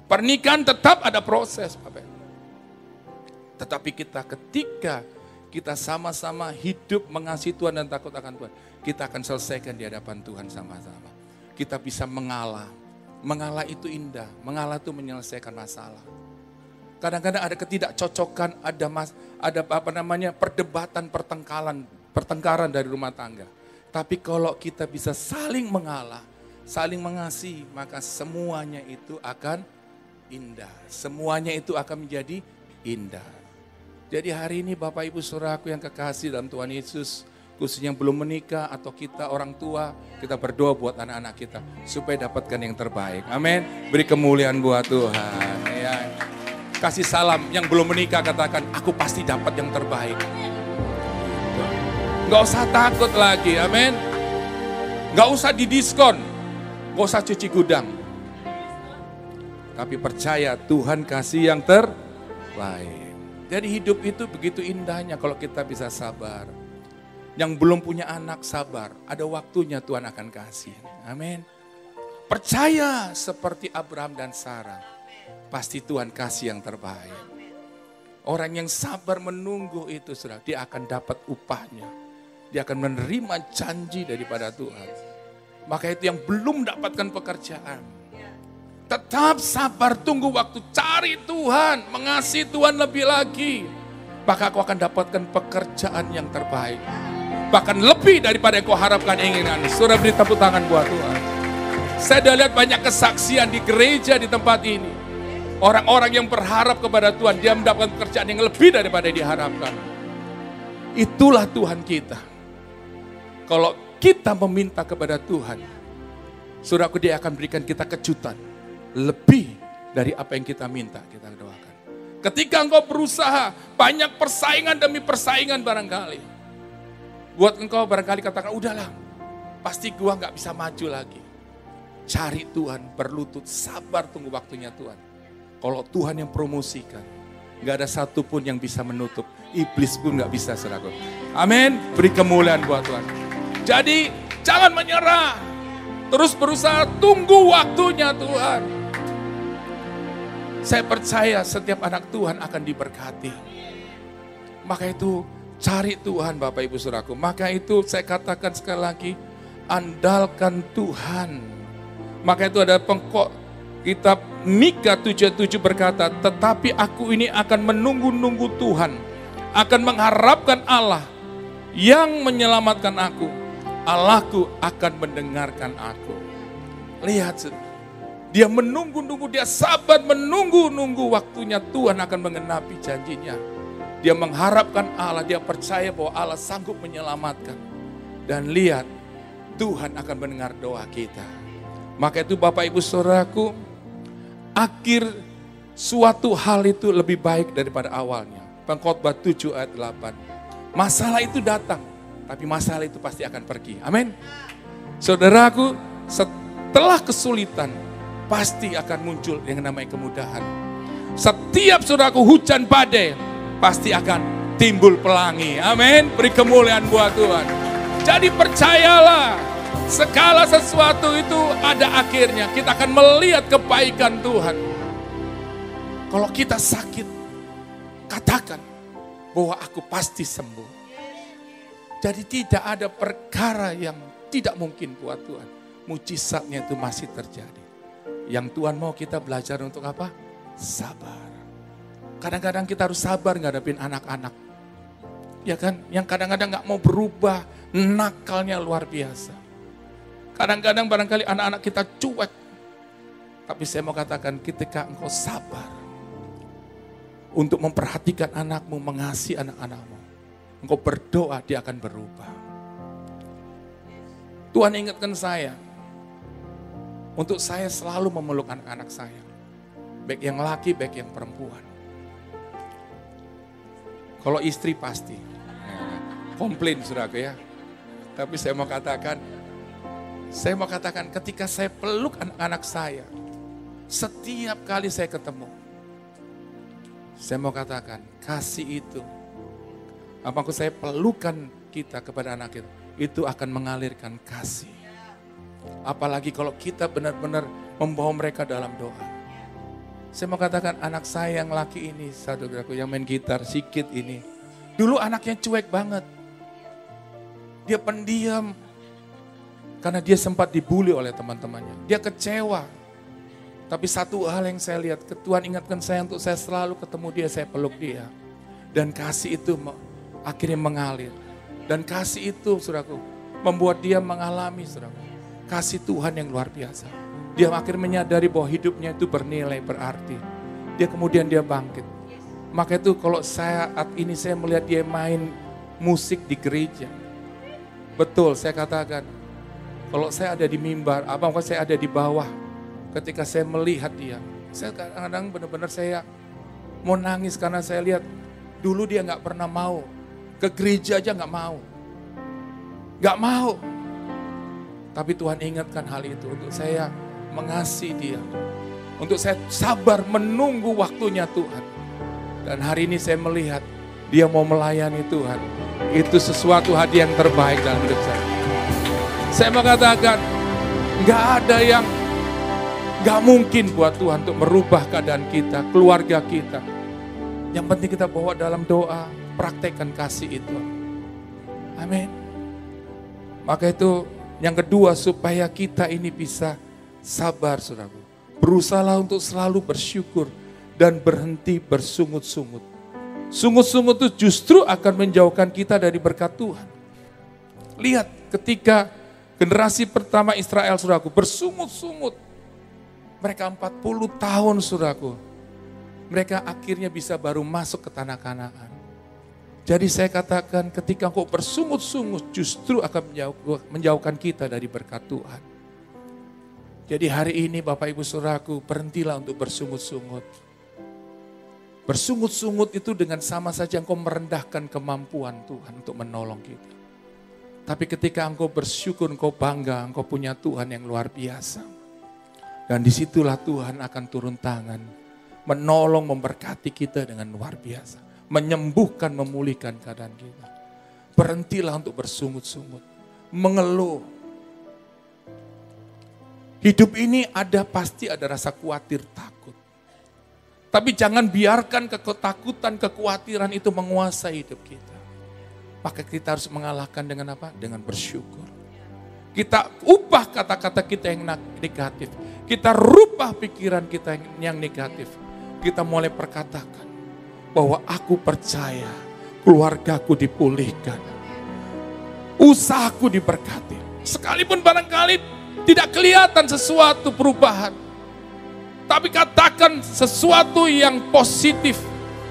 Pernikahan tetap ada proses, Bapak. Tetapi ketika kita sama-sama hidup mengasihi Tuhan dan takut akan Tuhan, kita akan selesaikan di hadapan Tuhan sama-sama. Kita bisa mengalah. Mengalah itu indah. Mengalah itu menyelesaikan masalah. Kadang-kadang ada ketidakcocokan, ada perdebatan, pertengkaran dari rumah tangga. Tapi kalau kita bisa saling mengalah, saling mengasihi, maka semuanya itu akan indah. Semuanya itu akan menjadi indah. Jadi hari ini Bapak Ibu Saudaraku yang kekasih dalam Tuhan Yesus, khususnya yang belum menikah atau kita orang tua, kita berdoa buat anak-anak kita supaya dapatkan yang terbaik. Amin. Beri kemuliaan buat Tuhan. Ya. Kasih salam yang belum menikah, katakan, aku pasti dapat yang terbaik. Gak usah takut lagi, amin. Gak usah didiskon, gak usah cuci gudang. Tapi percaya Tuhan kasih yang terbaik. Jadi hidup itu begitu indahnya kalau kita bisa sabar. Yang belum punya anak sabar, ada waktunya Tuhan akan kasih. Amin. Percaya seperti Abraham dan Sarah, pasti Tuhan kasih yang terbaik. Orang yang sabar menunggu itu, saudara, dia akan dapat upahnya. Dia akan menerima janji daripada Tuhan. Maka itu yang belum mendapatkan pekerjaan, tetap sabar, tunggu waktu, cari Tuhan, mengasihi Tuhan lebih lagi. Maka kau akan dapatkan pekerjaan yang terbaik. Bahkan lebih daripada yang kau harapkan, inginan. Saudara, beri tepuk tangan buat Tuhan. Saya sudah lihat banyak kesaksian di gereja di tempat ini. Orang-orang yang berharap kepada Tuhan, dia mendapatkan pekerjaan yang lebih daripada yang diharapkan. Itulah Tuhan kita. Kalau kita meminta kepada Tuhan, saudaraku, dia akan berikan kita kejutan. Lebih dari apa yang kita minta, kita doakan. Ketika engkau berusaha, banyak persaingan demi persaingan barangkali. Buat engkau barangkali katakan, udahlah, pasti gua gak bisa maju lagi. Cari Tuhan, berlutut, sabar tunggu waktunya Tuhan. Kalau Tuhan yang promosikan, gak ada satupun yang bisa menutup. Iblis pun gak bisa, saudaraku. Amin, beri kemuliaan buat Tuhan. Jadi, jangan menyerah. Terus berusaha, tunggu waktunya Tuhan. Saya percaya setiap anak Tuhan akan diberkati. Maka itu cari Tuhan Bapak Ibu Saudaraku. Maka itu saya katakan sekali lagi, andalkan Tuhan. Maka itu ada kitab Mika 7:7 berkata, tetapi aku ini akan menunggu-nunggu Tuhan. Akan mengharapkan Allah yang menyelamatkan aku, Allahku akan mendengarkan aku. Lihat, dia menunggu-nunggu, dia sabar menunggu-nunggu waktunya Tuhan akan mengenapi janjinya. Dia mengharapkan Allah, dia percaya bahwa Allah sanggup menyelamatkan. Dan lihat, Tuhan akan mendengar doa kita. Maka itu Bapak Ibu Saudaraku, akhir suatu hal itu lebih baik daripada awalnya. Pengkhotbah 7 ayat 8. Masalah itu datang, tapi masalah itu pasti akan pergi. Amin. Saudaraku, setelah kesulitan, pasti akan muncul yang namanya kemudahan. Setiap saudaraku hujan badai, pasti akan timbul pelangi. Amin. Beri kemuliaan buat Tuhan. Jadi percayalah, segala sesuatu itu ada akhirnya. Kita akan melihat kebaikan Tuhan. Kalau kita sakit, katakan bahwa aku pasti sembuh. Jadi tidak ada perkara yang tidak mungkin buat Tuhan. Mujizatnya itu masih terjadi. Yang Tuhan mau kita belajar untuk apa? Sabar. Kadang-kadang kita harus sabar ngadepin anak-anak. Ya kan? Yang kadang-kadang gak mau berubah, nakalnya luar biasa. Kadang-kadang barangkali anak-anak kita cuek. Tapi saya mau katakan, ketika engkau sabar untuk memperhatikan anakmu, mengasihi anak-anakmu, engkau berdoa, dia akan berubah. Tuhan ingatkan saya, untuk saya selalu memeluk anak-anak saya. Baik yang laki, baik yang perempuan. Kalau istri pasti komplain saudaraku ya. Tapi saya mau katakan ketika saya peluk anak-anak saya, setiap kali saya ketemu, saya mau katakan kasih itu, apakah saya pelukan kita kepada anak kita, itu akan mengalirkan kasih. Apalagi kalau kita benar-benar membawa mereka dalam doa. Saya mau katakan anak saya yang laki ini, saudaraku yang main gitar, Sikit ini. Dulu anaknya cuek banget. Dia pendiam. Karena dia sempat dibully oleh teman-temannya. Dia kecewa. Tapi satu hal yang saya lihat, Tuhan ingatkan saya untuk saya selalu ketemu dia, saya peluk dia. Dan kasih itu akhirnya mengalir. Dan kasih itu, saudaraku, membuat dia mengalami, saudaraku, kasih Tuhan yang luar biasa. Dia akhirnya menyadari bahwa hidupnya itu bernilai, berarti. Dia kemudian dia bangkit. Maka itu kalau saat ini saya melihat dia main musik di gereja. Betul, saya katakan, kalau saya ada di mimbar, apakah saya ada di bawah, ketika saya melihat dia, saya kadang-kadang benar-benar saya mau nangis karena saya lihat, dulu dia gak pernah mau, ke gereja aja gak mau. Gak mau. Tapi Tuhan ingatkan hal itu untuk saya mengasihi dia. Untuk saya sabar menunggu waktunya Tuhan. Dan hari ini saya melihat dia mau melayani Tuhan. Itu sesuatu hadiah yang terbaik dalam hidup saya. Saya mengatakan, gak ada yang gak mungkin buat Tuhan untuk merubah keadaan kita, keluarga kita. Yang penting kita bawa dalam doa, praktekkan kasih itu. Amin. Maka itu yang kedua, supaya kita ini bisa sabar, saudaraku. Berusahalah untuk selalu bersyukur dan berhenti bersungut-sungut. Sungut-sungut itu justru akan menjauhkan kita dari berkat Tuhan. Lihat ketika generasi pertama Israel, saudaraku, bersungut-sungut. Mereka 40 tahun, saudaraku. Mereka akhirnya bisa baru masuk ke tanah Kanaan. Jadi saya katakan ketika engkau bersungut-sungut justru akan menjauhkan kita dari berkat Tuhan. Jadi hari ini Bapak Ibu Saudaraku, berhentilah untuk bersungut-sungut. Bersungut-sungut itu dengan sama saja engkau merendahkan kemampuan Tuhan untuk menolong kita. Tapi ketika engkau bersyukur, engkau bangga, engkau punya Tuhan yang luar biasa. Dan disitulah Tuhan akan turun tangan, menolong, memberkati kita dengan luar biasa. Menyembuhkan, memulihkan keadaan kita. Berhentilah untuk bersungut-sungut, mengeluh. Hidup ini pasti ada rasa khawatir, takut. Tapi jangan biarkan ketakutan, kekhawatiran itu menguasai hidup kita. Maka kita harus mengalahkan dengan apa? Dengan bersyukur. Kita ubah kata-kata kita yang negatif. Kita rubah pikiran kita yang negatif. Kita mulai perkatakan bahwa aku percaya keluargaku dipulihkan. usahaku diberkati. Sekalipun barangkali tidak kelihatan sesuatu perubahan, tapi katakan sesuatu yang positif,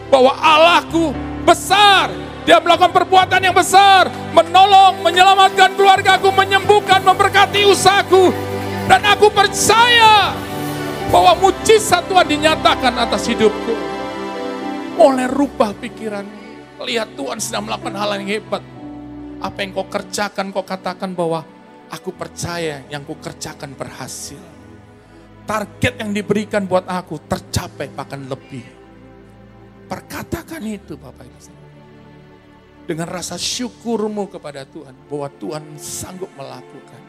bahwa Allahku besar, Dia melakukan perbuatan yang besar, menolong, menyelamatkan keluargaku, menyembuhkan, memberkati usahaku. Dan aku percaya bahwa mujizat Tuhan dinyatakan atas hidupku. Mulai rubah pikiran, lihat Tuhan sedang melakukan hal yang hebat. Apa yang kau kerjakan, kau katakan bahwa aku percaya yang kau kerjakan berhasil. Target yang diberikan buat aku tercapai bahkan lebih. Perkatakan itu Bapak Ibu. Dengan rasa syukurmu kepada Tuhan, bahwa Tuhan sanggup melakukan.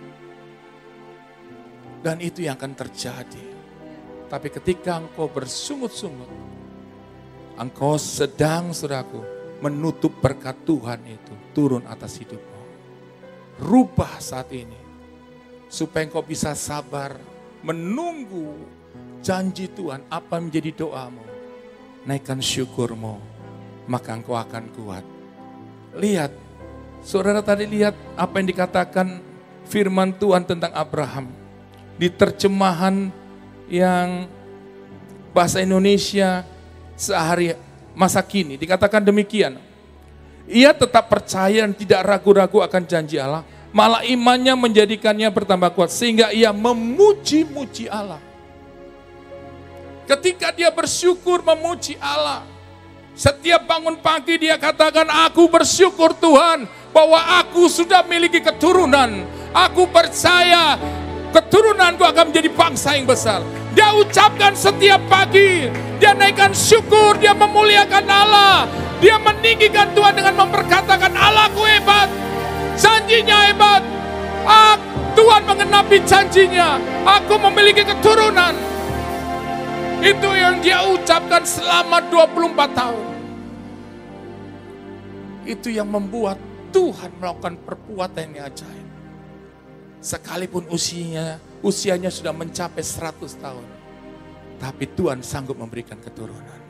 Dan itu yang akan terjadi. Tapi ketika engkau bersungut-sungut, engkau sedang, saudaraku, menutup berkat Tuhan itu turun atas hidupmu. Rubah saat ini, supaya engkau bisa sabar, menunggu janji Tuhan, apa menjadi doamu. Naikkan syukurmu, maka engkau akan kuat. Lihat, saudara tadi lihat apa yang dikatakan firman Tuhan tentang Abraham. Di terjemahan yang bahasa Indonesia sehari masa kini dikatakan demikian. Ia tetap percaya dan tidak ragu-ragu akan janji Allah, malah imannya menjadikannya bertambah kuat sehingga ia memuji-muji Allah. Ketika dia bersyukur memuji Allah, setiap bangun pagi dia katakan, aku bersyukur Tuhan bahwa aku sudah memiliki keturunan. Aku percaya keturunanku akan menjadi bangsa yang besar. Dia ucapkan setiap pagi, dia naikkan syukur, dia memuliakan Allah. Dia meninggikan Tuhan dengan memperkatakan, Allahku hebat, janjinya hebat. Tuhan mengenapi janjinya, aku memiliki keturunan. Itu yang dia ucapkan selama 24 tahun. Itu yang membuat Tuhan melakukan perbuatan yang ajaib. Sekalipun usianya sudah mencapai 100 tahun. Tapi Tuhan sanggup memberikan keturunan.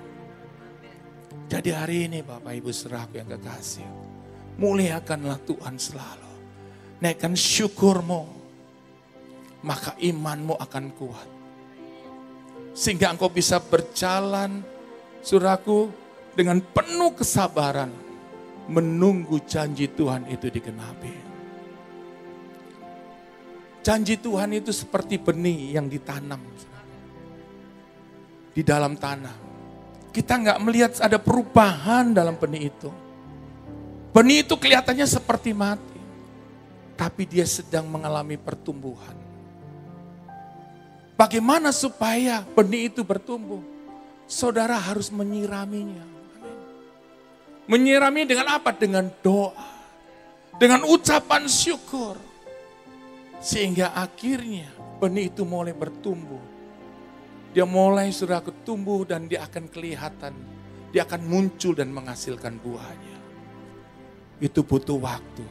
Jadi hari ini Bapak Ibu saudaraku yang kekasih, muliakanlah Tuhan selalu. Naikkan syukurmu, maka imanmu akan kuat. Sehingga engkau bisa berjalan, saudaraku, dengan penuh kesabaran, menunggu janji Tuhan itu digenapi. Janji Tuhan itu seperti benih yang ditanam di dalam tanah. Kita nggak melihat ada perubahan dalam benih itu. Benih itu kelihatannya seperti mati, tapi dia sedang mengalami pertumbuhan. Bagaimana supaya benih itu bertumbuh? Saudara harus menyiraminya. Menyirami dengan apa? Dengan doa. Dengan ucapan syukur. Sehingga akhirnya benih itu mulai bertumbuh. Dia mulai sudah tumbuh dan dia akan kelihatan. Dia akan muncul dan menghasilkan buahnya. Itu butuh waktu.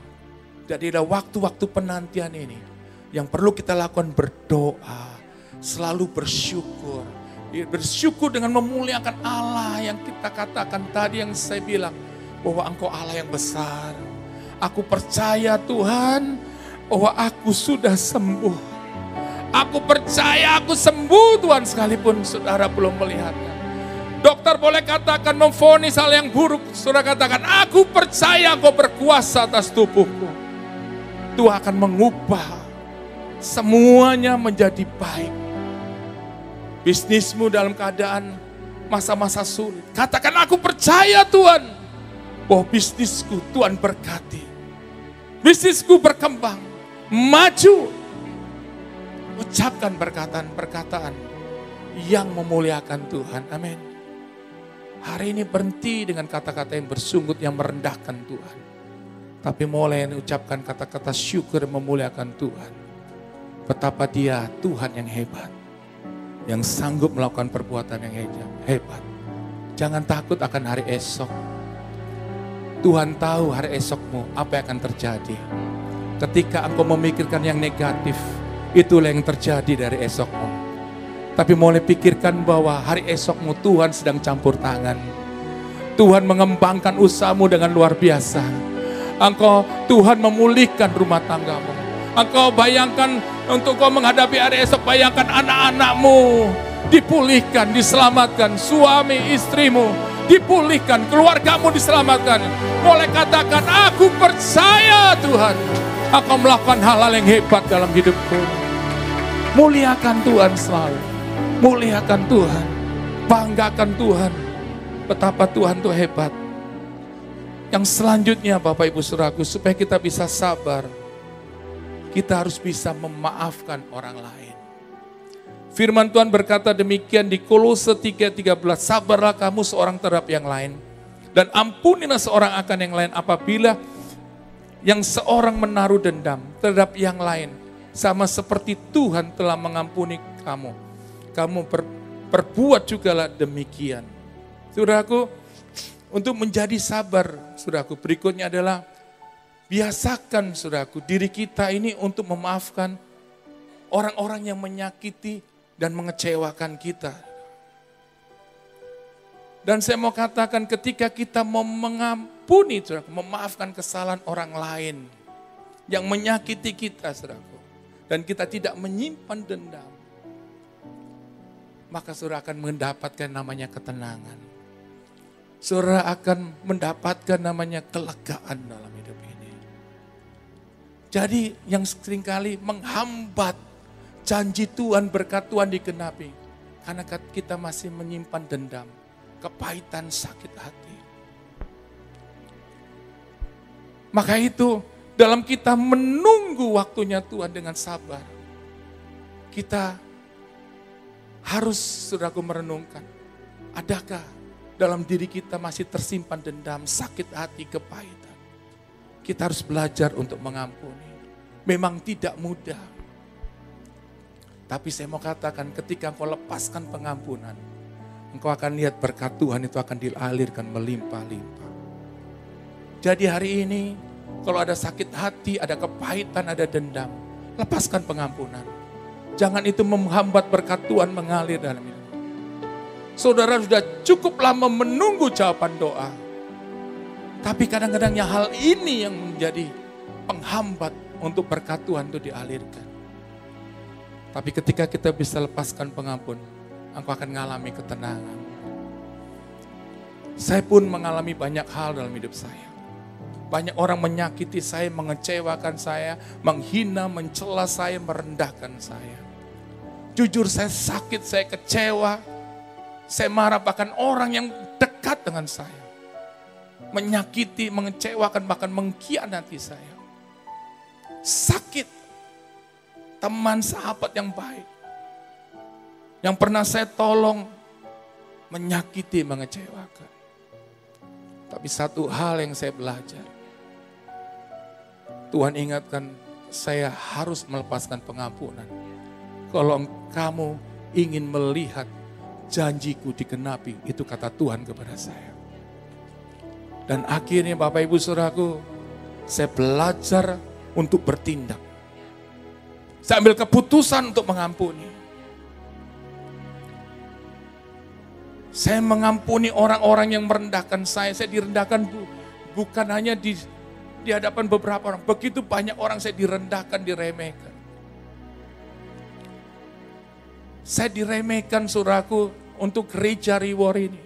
Jadi ada waktu-waktu penantian ini. Yang perlu kita lakukan berdoa. Selalu bersyukur. Bersyukur dengan memuliakan Allah yang kita katakan tadi yang saya bilang. Bahwa Engkau Allah yang besar. Aku percaya Tuhan bahwa aku sudah sembuh. Aku percaya aku sembuh Tuhan sekalipun saudara belum melihatnya. Dokter boleh katakan memvonis hal yang buruk. Saudara katakan aku percaya Engkau berkuasa atas tubuhku. Tuhan akan mengubah semuanya menjadi baik. Bisnismu dalam keadaan masa-masa sulit. Katakan aku percaya Tuhan bahwa bisnisku Tuhan berkati. Bisnisku berkembang, maju. Ucapkan perkataan-perkataan yang memuliakan Tuhan. Amin. Hari ini berhenti dengan kata-kata yang bersungut, yang merendahkan Tuhan. Tapi mulai ucapkan kata-kata syukur memuliakan Tuhan. Betapa Dia Tuhan yang hebat. Yang sanggup melakukan perbuatan yang hebat. Jangan takut akan hari esok. Tuhan tahu hari esokmu apa yang akan terjadi. Ketika engkau memikirkan yang negatif, itulah yang terjadi dari esokmu. Tapi mulai pikirkan bahwa hari esokmu Tuhan sedang campur tangan. Tuhan mengembangkan usahamu dengan luar biasa. Engkau Tuhan memulihkan rumah tanggamu. Engkau bayangkan untuk kau menghadapi hari esok, bayangkan anak-anakmu dipulihkan, diselamatkan, suami istrimu dipulihkan, keluargamu diselamatkan. Boleh katakan, aku percaya Tuhan, Engkau melakukan hal-hal yang hebat dalam hidupku. Muliakan Tuhan selalu, muliakan Tuhan, banggakan Tuhan, betapa Tuhan itu hebat. Yang selanjutnya Bapak Ibu Saudaraku, supaya kita bisa sabar, kita harus bisa memaafkan orang lain. Firman Tuhan berkata demikian di Kolose 3:13, sabarlah kamu seorang terhadap yang lain, dan ampunilah seorang akan yang lain apabila yang seorang menaruh dendam terhadap yang lain, sama seperti Tuhan telah mengampuni kamu. Kamu perbuat jugalah demikian. Saudaraku, untuk menjadi sabar, saudaraku, berikutnya adalah biasakan, saudaraku, diri kita ini untuk memaafkan orang-orang yang menyakiti dan mengecewakan kita. Dan saya mau katakan, ketika kita mau mengampuni, saudaraku, memaafkan kesalahan orang lain yang menyakiti kita, saudaraku, dan kita tidak menyimpan dendam, maka saudara akan mendapatkan namanya ketenangan. Saudara akan mendapatkan namanya kelegaan dalam hidup ini. Jadi yang seringkali menghambat janji Tuhan, berkat Tuhan digenapi, karena kita masih menyimpan dendam, kepahitan, sakit hati. Maka itu dalam kita menunggu waktunya Tuhan dengan sabar, kita harus, saudaraku, merenungkan, adakah dalam diri kita masih tersimpan dendam, sakit hati, kepahitan. Kita harus belajar untuk mengampuni. Memang tidak mudah. Tapi saya mau katakan, ketika engkau lepaskan pengampunan, engkau akan lihat berkat Tuhan itu akan dialirkan melimpah-limpah. Jadi hari ini, kalau ada sakit hati, ada kepahitan, ada dendam, lepaskan pengampunan. Jangan itu menghambat berkat Tuhan mengalir dalam hidup. Saudara sudah cukup lama menunggu jawaban doa. Tapi kadang-kadang hal ini yang menjadi penghambat untuk berkat Tuhan itu dialirkan. Tapi ketika kita bisa lepaskan pengampun, engkau akan mengalami ketenangan. Saya pun mengalami banyak hal dalam hidup saya. Banyak orang menyakiti saya, mengecewakan saya, menghina, mencela saya, merendahkan saya. Jujur saya sakit, saya kecewa. Saya marah, bahkan orang yang dekat dengan saya menyakiti, mengecewakan, bahkan mengkhianati saya. Sakit. Teman, sahabat yang baik, yang pernah saya tolong, menyakiti, mengecewakan. Tapi satu hal yang saya belajar, Tuhan ingatkan saya harus melepaskan pengampunan. Kalau kamu ingin melihat janjiku digenapi, itu kata Tuhan kepada saya. Dan akhirnya Bapak Ibu Saudaraku, saya belajar untuk bertindak. Saya ambil keputusan untuk mengampuni. Saya mengampuni orang-orang yang merendahkan saya. Saya direndahkan bukan hanya di hadapan beberapa orang. Begitu banyak orang saya direndahkan, diremehkan. Saya diremehkan, saudaraku, untuk gereja Reward ini.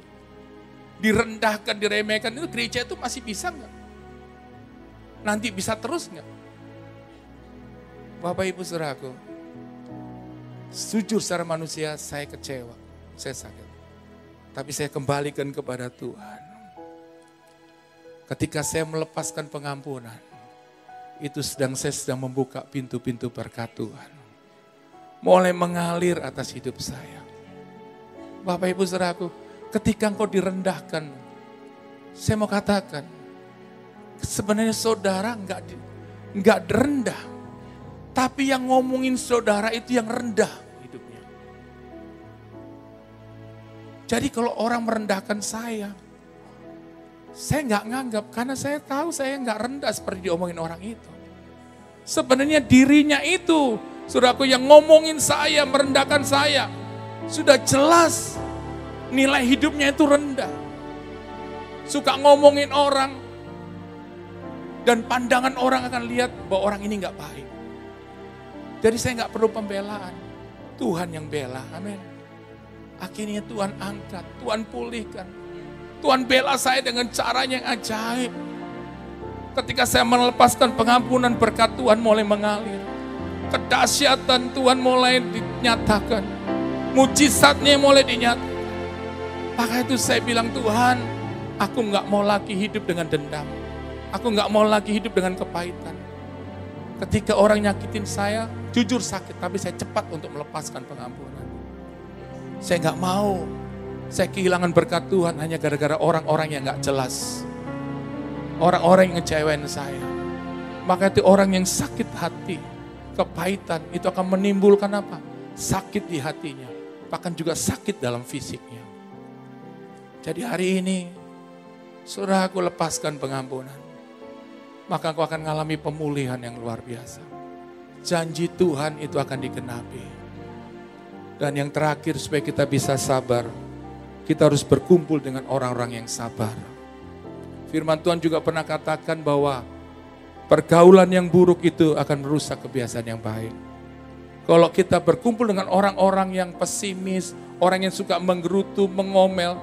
Direndahkan, diremehkan, itu gereja itu masih bisa enggak? Nanti bisa terus enggak? Bapak Ibu Saudaraku, jujur secara manusia saya kecewa, saya sakit. Tapi saya kembalikan kepada Tuhan. Ketika saya melepaskan pengampunan, itu saya sedang membuka pintu-pintu berkat Tuhan. Mulai mengalir atas hidup saya. Bapak Ibu Saudaraku, ketika engkau direndahkan, saya mau katakan, sebenarnya saudara enggak rendah. Tapi yang ngomongin saudara itu yang rendah hidupnya. Jadi kalau orang merendahkan saya enggak nganggap, karena saya tahu saya enggak rendah seperti diomongin orang itu. Sebenarnya dirinya itu, saudaraku, yang ngomongin saya, merendahkan saya, sudah jelas nilai hidupnya itu rendah. Suka ngomongin orang, Dan pandangan orang akan lihat bahwa orang ini nggak baik. Jadi saya nggak perlu pembelaan. Tuhan yang bela, amin. Akhirnya Tuhan angkat, Tuhan pulihkan. Tuhan bela saya dengan caranya yang ajaib. Ketika saya melepaskan pengampunan, berkat Tuhan mulai mengalir. Kedahsyatan Tuhan mulai dinyatakan. Mujizatnya mulai dinyatakan. Maka itu saya bilang, Tuhan, aku nggak mau lagi hidup dengan dendam. Aku nggak mau lagi hidup dengan kepahitan. Ketika orang nyakitin saya, jujur sakit, tapi saya cepat untuk melepaskan pengampunan. Saya nggak mau saya kehilangan berkat Tuhan hanya gara-gara orang-orang yang nggak jelas. Orang-orang yang ngecewain saya. Maka itu orang yang sakit hati, kepahitan, itu akan menimbulkan apa? Sakit di hatinya. Bahkan juga sakit dalam fisiknya. Jadi hari ini, saudara, aku lepaskan pengampunan. Maka aku akan mengalami pemulihan yang luar biasa. Janji Tuhan itu akan digenapi. Dan yang terakhir, supaya kita bisa sabar, kita harus berkumpul dengan orang-orang yang sabar. Firman Tuhan juga pernah katakan bahwa pergaulan yang buruk itu akan merusak kebiasaan yang baik. Kalau kita berkumpul dengan orang-orang yang pesimis, orang yang suka menggerutu, mengomel,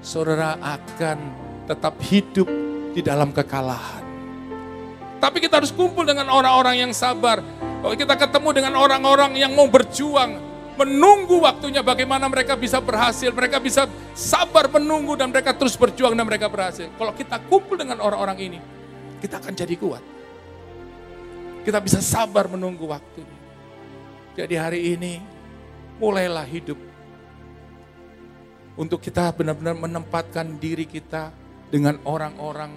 saudara akan tetap hidup di dalam kekalahan. Tapi kita harus kumpul dengan orang-orang yang sabar. Kalau kita ketemu dengan orang-orang yang mau berjuang, menunggu waktunya bagaimana mereka bisa berhasil, mereka bisa sabar menunggu dan mereka terus berjuang dan mereka berhasil. Kalau kita kumpul dengan orang-orang ini, kita akan jadi kuat. Kita bisa sabar menunggu waktunya. Jadi hari ini, mulailah hidup. Untuk kita benar-benar menempatkan diri kita dengan orang-orang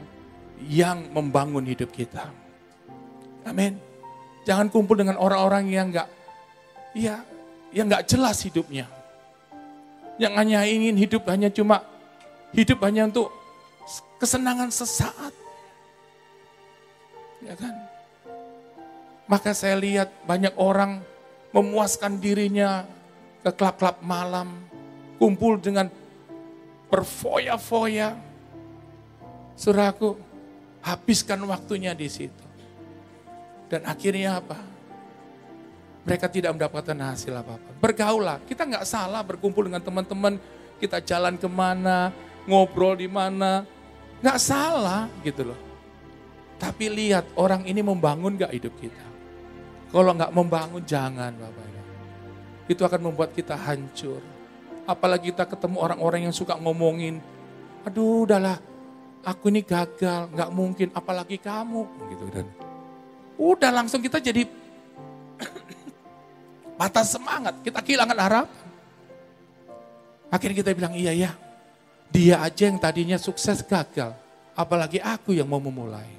yang membangun hidup kita. Amin. Jangan kumpul dengan orang-orang yang nggak jelas hidupnya. Yang hanya ingin hidup hanya untuk kesenangan sesaat. Ya kan? Maka saya lihat banyak orang memuaskan dirinya ke klub-klub malam, kumpul dengan berfoya-foya. Saudaraku, habiskan waktunya di situ. Dan akhirnya apa? Mereka tidak mendapatkan hasil apa-apa. Bergaulah, kita nggak salah berkumpul dengan teman-teman, kita jalan kemana, ngobrol di mana, nggak salah gitu loh. Tapi lihat orang ini membangun nggak hidup kita. Kalau nggak membangun, jangan Bapak. Itu akan membuat kita hancur. Apalagi kita ketemu orang-orang yang suka ngomongin, aduh udahlah, aku ini gagal, nggak mungkin, apalagi kamu, gitu dan udah langsung kita jadi patah semangat, kita kehilangan harapan. Akhirnya kita bilang, iya ya, dia aja yang tadinya sukses gagal, apalagi aku yang mau memulai.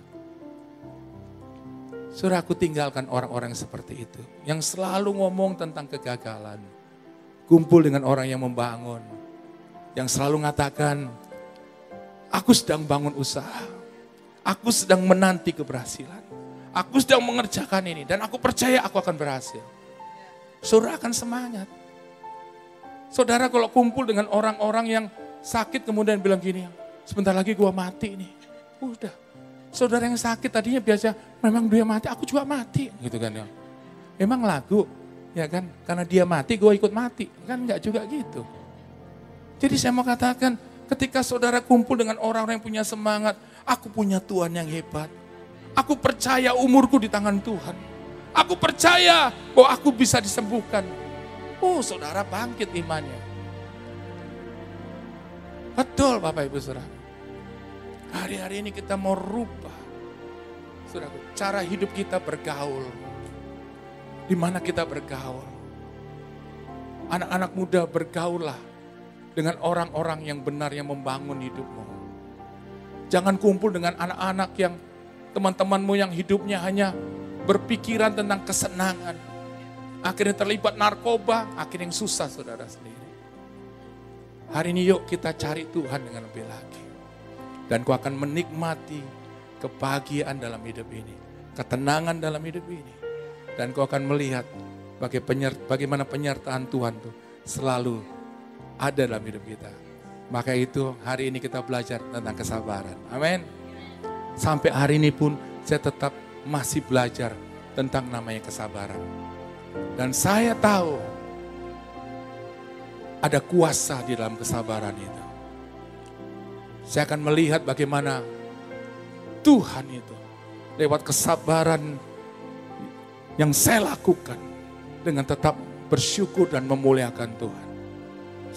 Saudara, aku tinggalkan orang-orang seperti itu, yang selalu ngomong tentang kegagalan. Kumpul dengan orang yang membangun, yang selalu mengatakan, aku sedang bangun usaha, aku sedang menanti keberhasilan, aku sedang mengerjakan ini, dan aku percaya aku akan berhasil. Saudara akan semangat. Saudara kalau kumpul dengan orang-orang yang sakit kemudian bilang gini, sebentar lagi gua mati nih. Udah. Saudara yang sakit tadinya biasa, memang dia mati, aku juga mati. Gitu kan ya. Emang lagu, ya kan? Karena dia mati, gua ikut mati. Kan enggak juga gitu. Jadi saya mau katakan, ketika saudara kumpul dengan orang-orang yang punya semangat, aku punya Tuhan yang hebat. Aku percaya umurku di tangan Tuhan. Aku percaya bahwa aku bisa disembuhkan. Oh, saudara bangkit imannya. Betul Bapak Ibu Saudara. Hari-hari ini kita mau rubah. Saudara, cara hidup kita bergaul. Di mana kita bergaul. Anak-anak muda bergaullah dengan orang-orang yang benar yang membangun hidupmu. Jangan kumpul dengan anak-anak yang teman-temanmu yang hidupnya hanya berpikiran tentang kesenangan. Akhirnya terlibat narkoba, akhirnya yang susah saudara sendiri. Hari ini yuk kita cari Tuhan dengan lebih lagi. Dan kau akan menikmati kebahagiaan dalam hidup ini. Ketenangan dalam hidup ini. Dan kau akan melihat bagaimana penyertaan Tuhan tuh selalu ada dalam hidup kita. Maka itu hari ini kita belajar tentang kesabaran. Amin. Sampai hari ini pun saya tetap masih belajar tentang namanya kesabaran. Dan saya tahu ada kuasa di dalam kesabaran itu. Saya akan melihat bagaimana Tuhan itu lewat kesabaran yang saya lakukan dengan tetap bersyukur dan memuliakan Tuhan.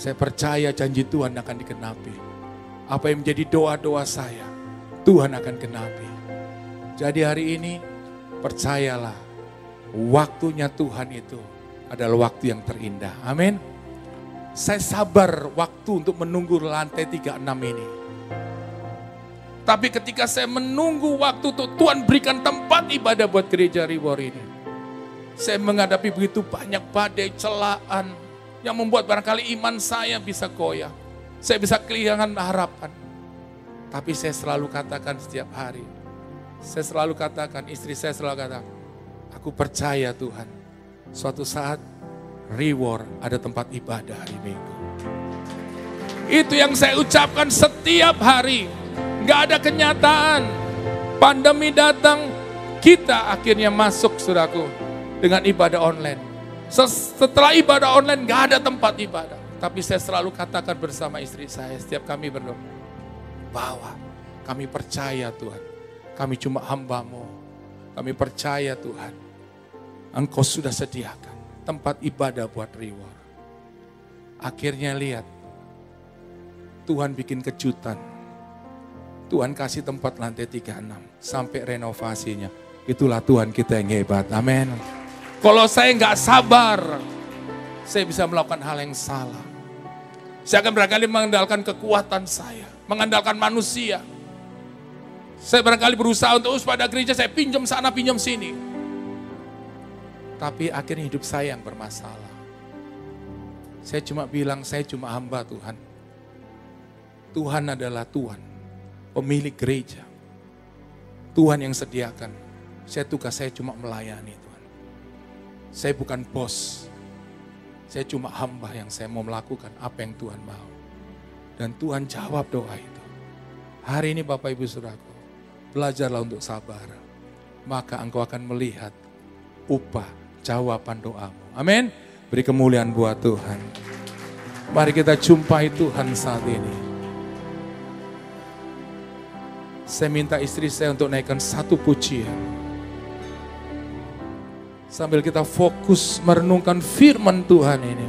Saya percaya janji Tuhan akan dikenapi. Apa yang menjadi doa-doa saya, Tuhan akan kenapi. Jadi hari ini percayalah, waktunya Tuhan itu adalah waktu yang terindah. Amin. Saya sabar waktu untuk menunggu lantai 36 ini. Tapi ketika saya menunggu waktu untuk Tuhan berikan tempat ibadah buat gereja Reward ini, saya menghadapi begitu banyak badai, celaan yang membuat barangkali iman saya bisa goyah. Saya bisa kehilangan harapan. Tapi saya selalu katakan setiap hari, saya selalu katakan, istri saya selalu katakan, aku percaya Tuhan, suatu saat Reward ada tempat ibadah hari Minggu. Itu yang saya ucapkan setiap hari. Gak ada kenyataan. Pandemi datang, kita akhirnya masuk, saudaraku, dengan ibadah online. Setelah ibadah online gak ada tempat ibadah. Tapi saya selalu katakan bersama istri saya setiap kami berdoa, bahwa kami percaya Tuhan, kami cuma hamba-Mu. Kami percaya Tuhan, Engkau sudah sediakan tempat ibadah buat Reward. Akhirnya lihat, Tuhan bikin kejutan. Tuhan kasih tempat lantai 36 sampai renovasinya. Itulah Tuhan kita yang hebat. Amin. Kalau saya nggak sabar, saya bisa melakukan hal yang salah. Saya akan barangkali mengandalkan kekuatan saya, mengandalkan manusia. Saya barangkali berusaha untuk pada gereja, saya pinjam sana, pinjam sini. Tapi akhirnya hidup saya yang bermasalah. Saya cuma bilang, saya cuma hamba Tuhan. Tuhan adalah Tuhan, pemilik gereja. Tuhan yang sediakan. Tugas saya cuma melayani Tuhan. Saya bukan bos. Saya cuma hamba yang saya mau melakukan apa yang Tuhan mau. Dan Tuhan jawab doa itu. Hari ini Bapak Ibu Saudaraku, belajarlah untuk sabar. Maka engkau akan melihat upah jawaban doamu. Amin. Beri kemuliaan buat Tuhan. Mari kita jumpai Tuhan saat ini. Saya minta istri saya untuk naikkan satu pujian. Sambil kita fokus merenungkan firman Tuhan ini.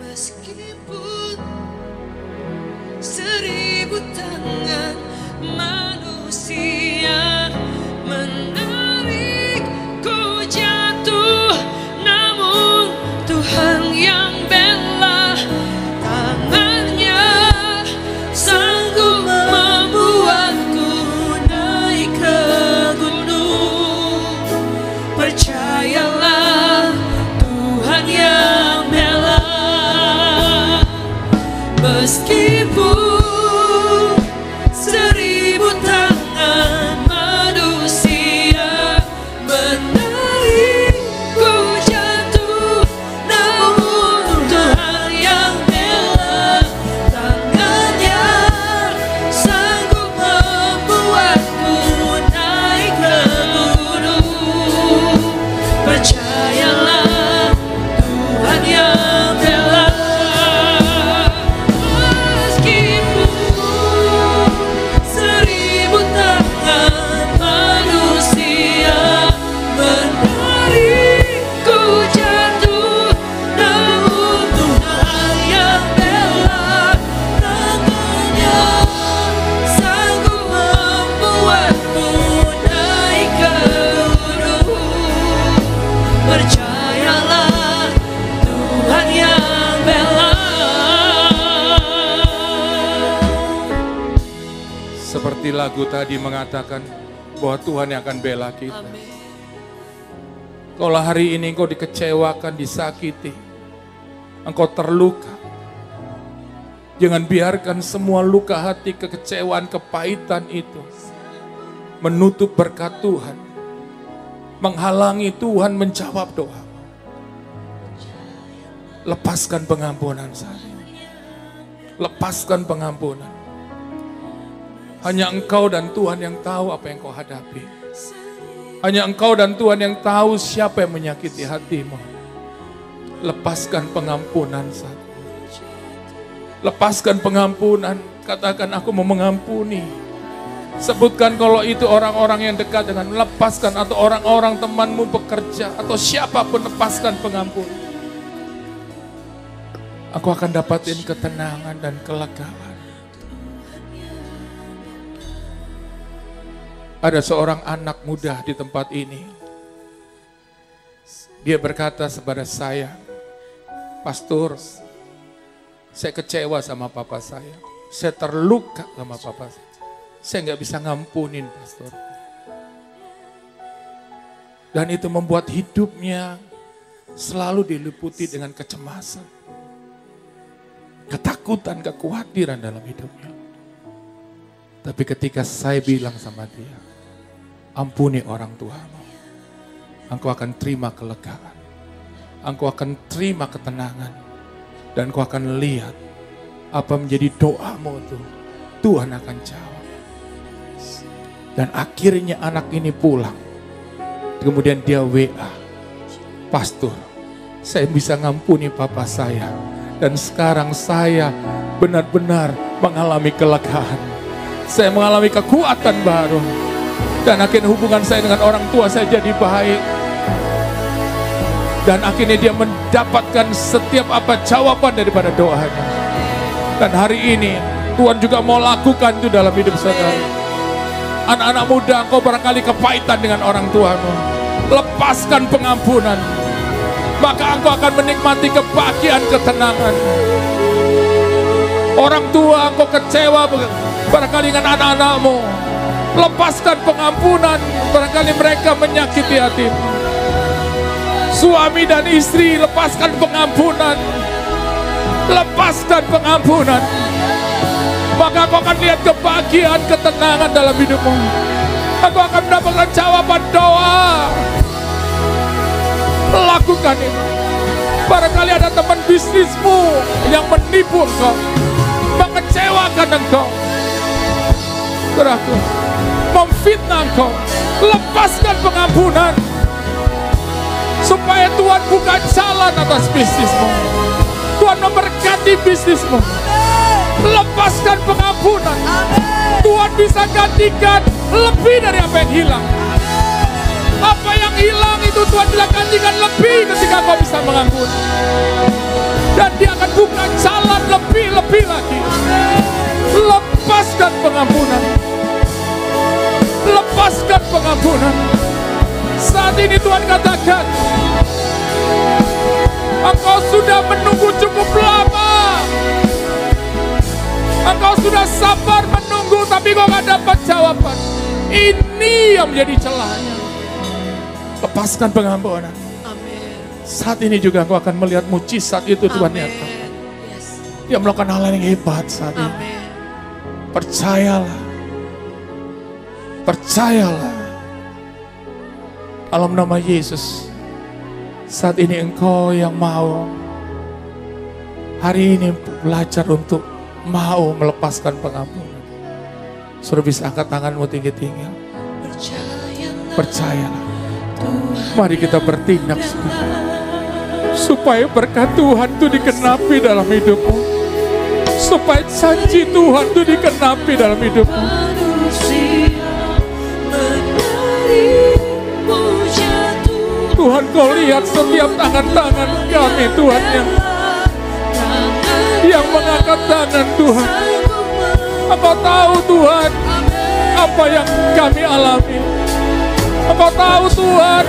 Meskipun 1000 tangan manusia menarikku jatuh, namun Tuhan yang bela. Tangannya sanggup membuatku naik ke gunung. Percayalah, Tuhan yang bela. Meskipun 1000 tangan manusia menarikku jatuh, namun Tuhan yang bela. Tangannya sanggup membuatku naik ke gunung. Percayalah, Tuhan yang bela. Seperti lagu tadi mengatakan bahwa Tuhan yang akan bela kita. Kalau hari ini engkau dikecewakan, disakiti, engkau terluka, jangan biarkan semua luka hati, kekecewaan, kepahitan itu menutup berkat Tuhan, menghalangi Tuhan menjawab doa. Lepaskan pengampunan saat ini. Lepaskan pengampunan. Hanya Engkau dan Tuhan yang tahu apa yang kau hadapi. Hanya Engkau dan Tuhan yang tahu siapa yang menyakiti hatimu. Lepaskan pengampunan saat ini. Lepaskan pengampunan. Katakan, aku mau mengampuni. Sebutkan kalau itu orang-orang yang dekat dengan lepaskan, atau orang-orang temanmu bekerja, atau siapapun, lepaskan pengampunan. Aku akan dapatin ketenangan dan kelegaan. Ada seorang anak muda di tempat ini. Dia berkata kepada saya, "Pastor, saya kecewa sama papa saya. Saya terluka sama papa saya. Saya nggak bisa ngampunin, Pastor." Dan itu membuat hidupnya selalu diliputi dengan kecemasan, ketakutan, kekhawatiran dalam hidupnya. Tapi ketika saya bilang sama dia, ampuni orang tuamu, engkau akan terima kelegaan, engkau akan terima ketenangan, dan engkau akan lihat apa menjadi doamu itu, Tuhan akan jawab. Dan akhirnya anak ini pulang. Kemudian dia WA, "Pastor, saya bisa ngampuni papa saya. Dan sekarang saya benar-benar mengalami kelegaan. Saya mengalami kekuatan baru. Dan akhirnya hubungan saya dengan orang tua saya jadi baik. Dan akhirnya dia mendapatkan setiap apa jawaban daripada doanya. Dan hari ini Tuhan juga mau lakukan itu dalam hidup saudara. Anak-anak muda, engkau barangkali kepahitan dengan orang tuamu. Lepaskan pengampunan. Maka engkau akan menikmati kebahagiaan, ketenangan. Orang tua, engkau kecewa barangkali dengan anak-anakmu. Lepaskan pengampunan. Barangkali mereka menyakiti hatimu. Suami dan istri, lepaskan pengampunan. Lepaskan pengampunan. Maka kau akan lihat kebahagiaan, ketenangan dalam hidupmu. Aku akan mendapatkan jawaban doa. Lakukan ini. Barangkali ada teman bisnismu yang menipu engkau, mengecewakan engkau, saudaraku, memfitnah engkau. Lepaskan pengampunan supaya Tuhan buka jalan atas bisnismu. Tuhan memberkati bisnismu. Lepaskan pengampunan. Tuhan bisa gantikan lebih dari apa yang hilang. Apa yang hilang itu Tuhan bisa gantikan lebih ketika kau bisa mengampuni. Dan dia akan buka jalan lebih-lebih lagi. Lepaskan pengampunan. Lepaskan pengampunan. Saat ini Tuhan katakan, engkau sudah menunggu cukup lama. Engkau sudah sabar menunggu, tapi kau gak dapat jawaban. Ini yang menjadi celahnya. Lepaskan pengampunan. Amin. Saat ini juga engkau akan melihat mujizat itu Tuhan nyata. Yes. Dia melakukan hal yang hebat saat ini. Amin. Percayalah. Percayalah. Dalam nama Yesus. Saat ini engkau yang mau hari ini belajar untuk mau melepaskan pengampunan. Suruh bisa angkat tanganmu tinggi-tinggi. Percayalah. Mari kita bertindak supaya berkat Tuhan itu dikenapi dalam hidupmu. Supaya janji Tuhan itu dikenapi dalam hidupmu. Tuhan, kau lihat setiap tangan-tangan kami Tuhan yang mengangkat tangan Tuhan. Engkau tahu Tuhan apa yang kami alami. Engkau tahu Tuhan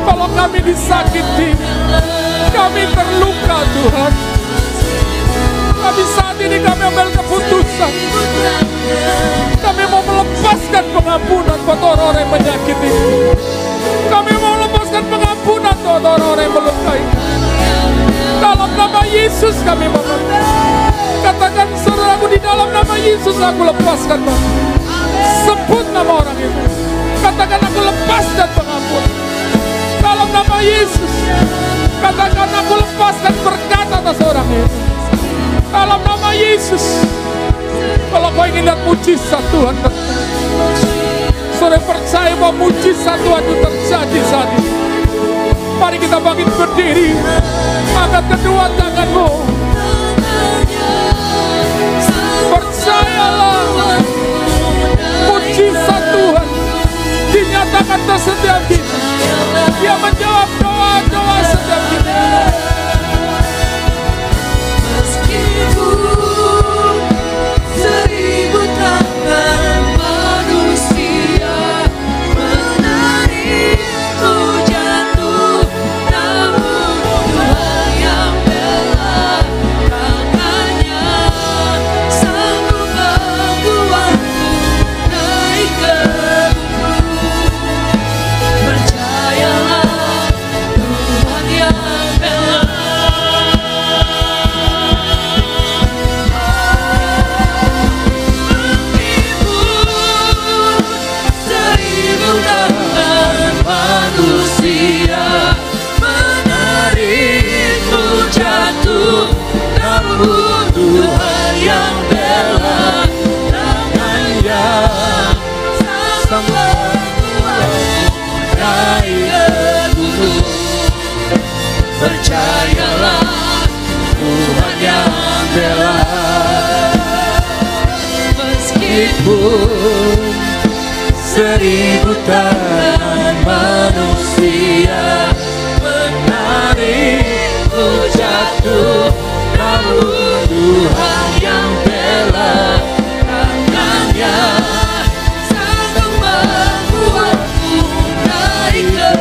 kalau kami disakiti, kami terluka Tuhan. Tapi saat ini kami ambil keputusan. Kami mau melepaskan pengampunan buat orang-orang yang menyakiti. Kami mau melepaskan pengampunan buat orang-orang yang melukai. Dalam nama Yesus kami mohon. Katakan saudaraku, di dalam nama Yesus aku lepaskan. Sebut nama orang itu. Katakan aku lepaskan pengampunan. Dalam nama Yesus. Katakan aku lepaskan berkat atas orang ini. Dalam nama Yesus. Kalau kau ingin lihat mujizat Tuhan, saudara percaya bahwa mujizat Tuhan itu terjadi saat ini. Mari kita bangkit berdiri, angkat kedua tanganmu. Percayalah, mujizat Tuhan dinyatakan atas setiap kita. Dia menjawab doa-doa setiap kita. Meskipun 1000 tangan manusia menarikku jatuh, namun Tuhan yang bela tangannya sanggup membuatku naik ke gunung. Percayalah, Tuhan yang bela. Manusia menarikku jatuh, namun Tuhan yang bela tangannya sanggup membuatku naik ke gunung. Percayalah, Tuhan yang bela. Meskipun 1000 tangan manusia menarikku jatuh, namun Tuhan yang bela tangannya sanggup membuatku naik ke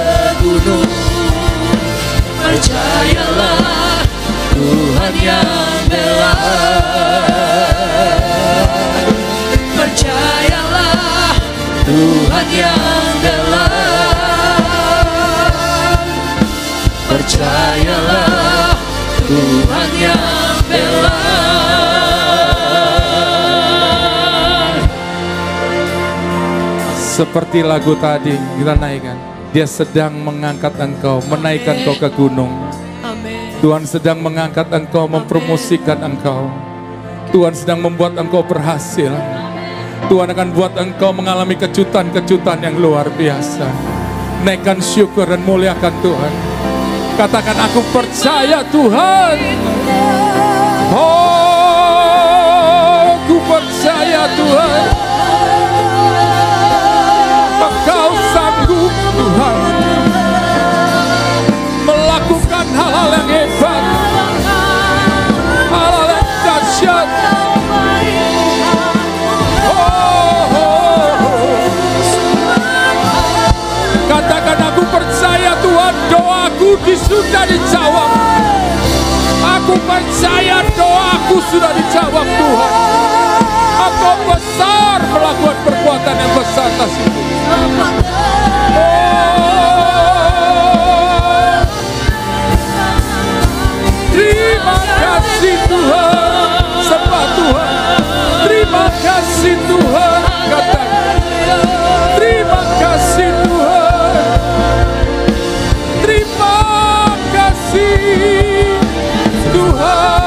gunung. Percayalah, Tuhan yang bela. Percayalah, Tuhan yang bela. Percayalah, Tuhan yang bela. Seperti lagu tadi kita naikkan, Dia sedang mengangkat engkau, menaikkan engkau ke gunung. Amin. Tuhan sedang mengangkat engkau, mempromosikan engkau. Tuhan sedang membuat engkau berhasil. Tuhan akan buat engkau mengalami kejutan-kejutan yang luar biasa. Naikkan syukur dan muliakan Tuhan. Katakan, aku percaya Tuhan. Oh, aku percaya Tuhan. Engkau sanggup Tuhan melakukan hal-hal yang hebat, hal-hal yang dahsyat. Katakan, aku percaya Tuhan, doaku sudah dijawab. Aku percaya doaku sudah dijawab Tuhan. Engkau besar melakukan perbuatan yang besar atas itu. Terima kasih Tuhan, sembah Tuhan. Terima kasih Tuhan, katakan. Terima kasih Tuhan. Terima kasih Tuhan.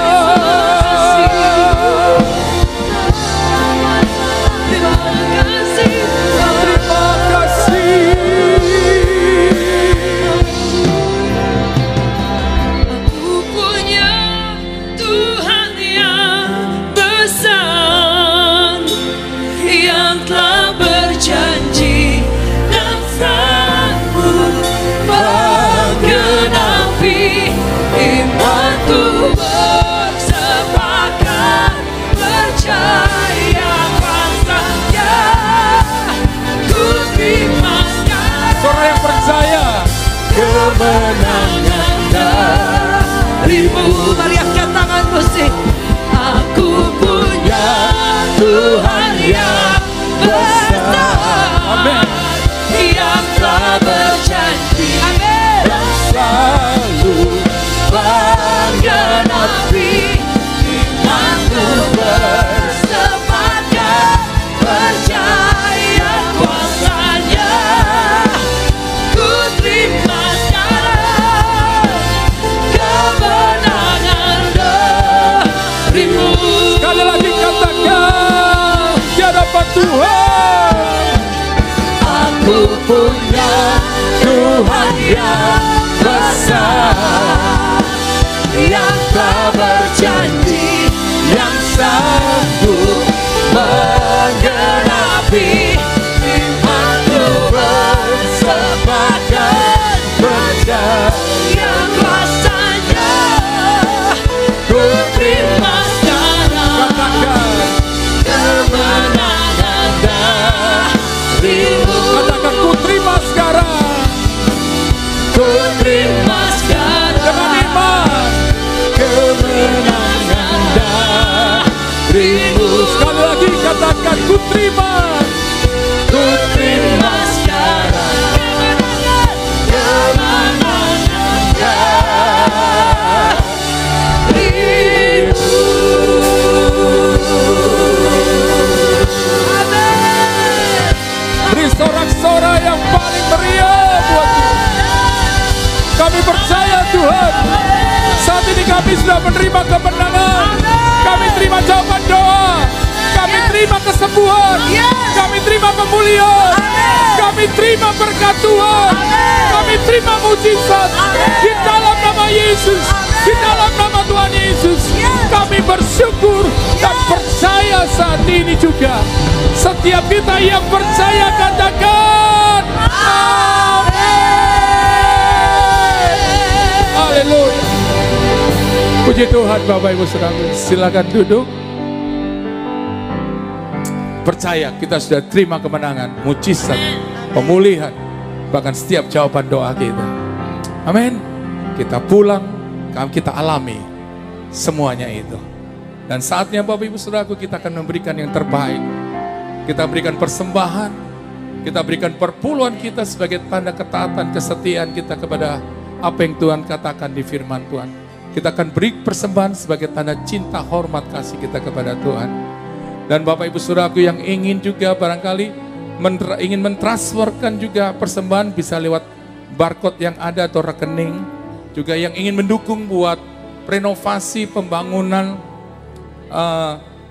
Sekali lagi katakan di hadapan Tuhan. Aku punya Tuhan yang besar, yang tak berjanji, yang sanggup menggenapi imanku bersepakat percaya kuasanya. Ku terima sekarang kemenangan darimu. Katakan ku terima sekarang. Ku terima sekarang Dengan iman. kemenangan darimu. Sekali lagi katakan ku terima. Ku terima sekarang kemenangan darimu. Beri sorak-sorai yang paling meriah buat Tuhan. Kami percaya Tuhan, saat ini kami sudah menerima kemenangan. Kami terima jawaban doa. Kami terima kesembuhan. Kami terima pemulihan. Kami terima berkat Tuhan. Kami terima mujizat. Di dalam nama Yesus. Di dalam nama Tuhan Yesus. Kami bersyukur dan percaya saat ini juga. Setiap kita yang percaya katakan amin. Haleluya. Puji Tuhan Bapak Ibu Saudara. Silakan duduk. Percaya kita sudah terima kemenangan, mujizat, pemulihan, bahkan setiap jawaban doa kita. Amin. Kita pulang, kita alami semuanya itu. Dan saatnya Bapak Ibu Saudaraku, kita akan memberikan yang terbaik. Kita berikan persembahan, kita berikan perpuluhan kita sebagai tanda ketaatan, kesetiaan kita kepada apa yang Tuhan katakan di firman Tuhan. Kita akan beri persembahan sebagai tanda cinta, hormat, kasih kita kepada Tuhan. Dan Bapak Ibu Saudaraku yang ingin juga barangkali ingin mentransferkan juga persembahan bisa lewat barcode yang ada atau rekening. Juga yang ingin mendukung buat renovasi pembangunan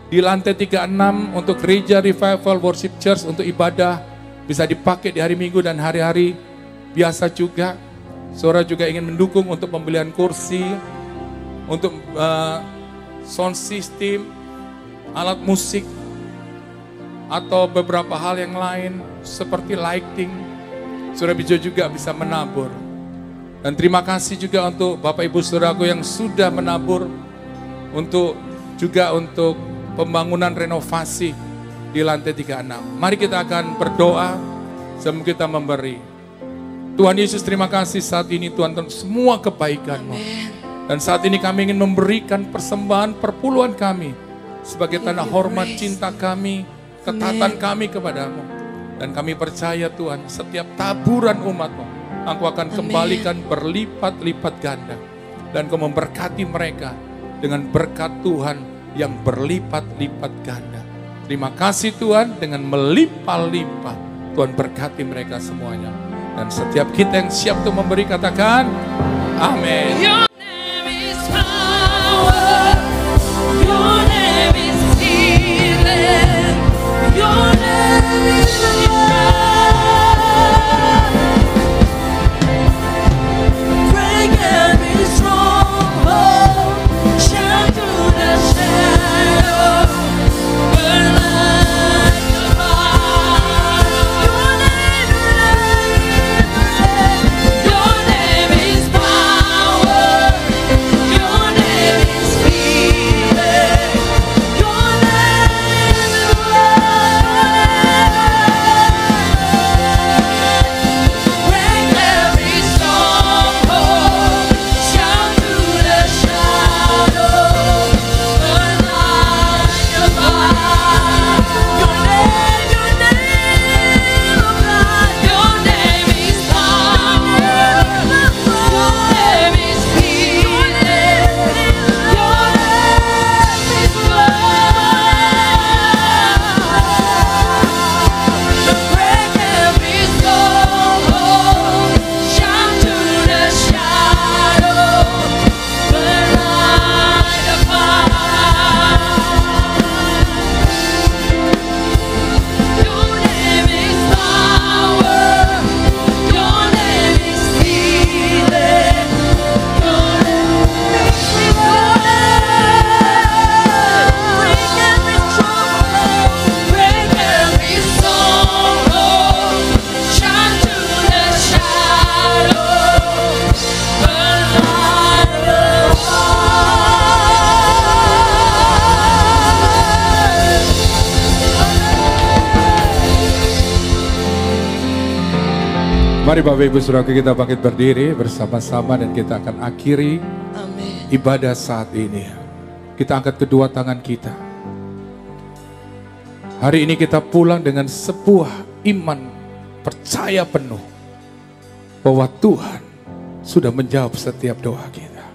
di lantai 36 untuk Gereja Revival Worship Church untuk ibadah bisa dipakai di hari Minggu dan hari-hari biasa juga. Saudara juga ingin mendukung untuk pembelian kursi, untuk sound system, alat musik, atau beberapa hal yang lain seperti lighting. Saudara juga bisa menabur. Dan terima kasih juga untuk Bapak Ibu Saudaraku yang sudah menabur untuk pembangunan renovasi di lantai 36. Mari kita akan berdoa sebelum kita memberi. Tuhan Yesus, terima kasih saat ini Tuhan untuk semua kebaikan-Mu. Dan saat ini kami ingin memberikan persembahan perpuluhan kami sebagai tanda hormat cinta kami, ketaatan kami kepadamu. Dan kami percaya Tuhan, setiap taburan umat-Mu, Engkau akan kembalikan berlipat-lipat ganda. Dan Kau memberkati mereka dengan berkat Tuhan yang berlipat-lipat ganda. Terima kasih Tuhan, dengan melimpah-limpah Tuhan berkati mereka semuanya. Dan setiap kita yang siap untuk memberi katakan, amin. Your name is power. Mari Bapak Ibu Saudara kita bangkit berdiri bersama-sama dan kita akan akhiri ibadah saat ini. Kita angkat kedua tangan kita. Hari ini kita pulang dengan sebuah iman percaya penuh bahwa Tuhan sudah menjawab setiap doa kita.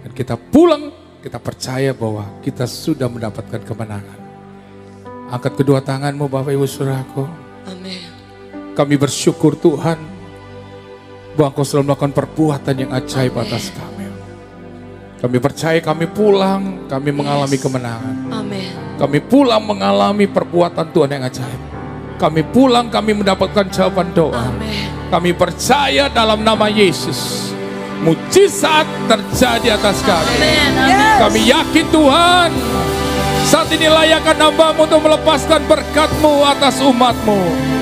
Dan kita pulang, kita percaya bahwa kita sudah mendapatkan kemenangan. Angkat kedua tanganmu Bapak Ibu Saudaraku. Amin. Kami bersyukur Tuhan bahwa Engkau selalu melakukan perbuatan yang ajaib atas kami. Kami percaya kami pulang, kami mengalami kemenangan. Amin. Kami pulang mengalami perbuatan Tuhan yang ajaib. Kami pulang, kami mendapatkan jawaban doa. Amin. Kami percaya dalam nama Yesus, mujizat terjadi atas kami. Yes. Kami yakin Tuhan, saat ini layakkan hamba-Mu untuk melepaskan berkat-Mu atas umat-Mu.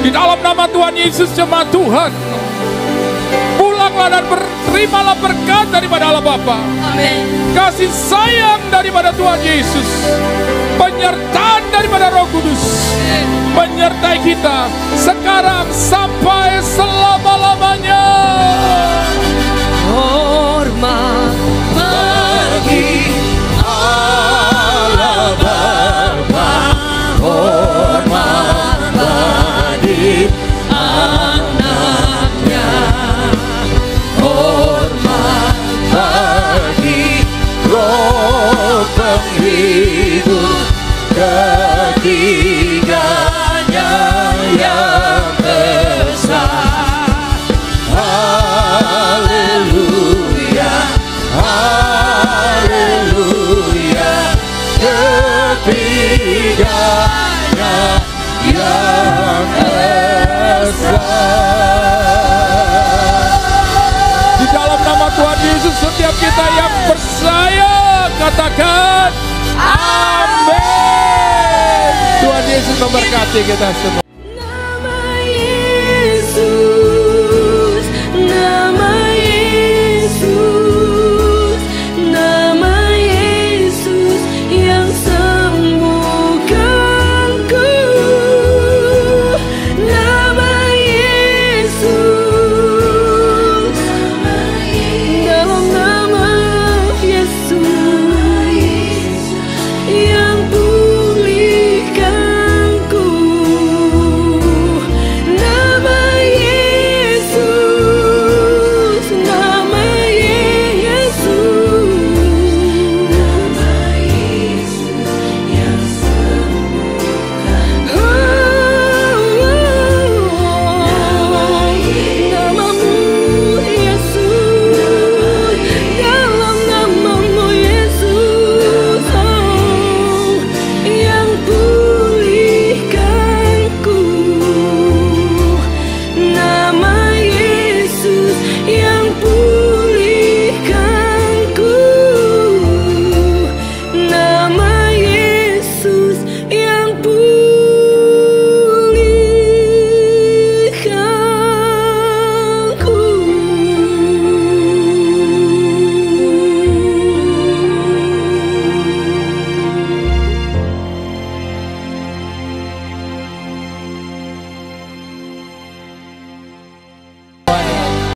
Di dalam nama Tuhan Yesus jemaat Tuhan, pulanglah dan terimalah berkat daripada Allah Bapa. Amin. Kasih sayang daripada Tuhan Yesus, penyertaan daripada Roh Kudus menyertai kita sekarang sampai selama-lamanya. Hormat bagi Allah Bapa, hormat bagi anaknya, hormat bagi Roh penghibur ketiganya yang besar. Haleluya, haleluya, ketiganya yang besar. Di dalam nama Tuhan Yesus, setiap kita yang percaya katakan amin. Tuhan Yesus memberkati kita semua.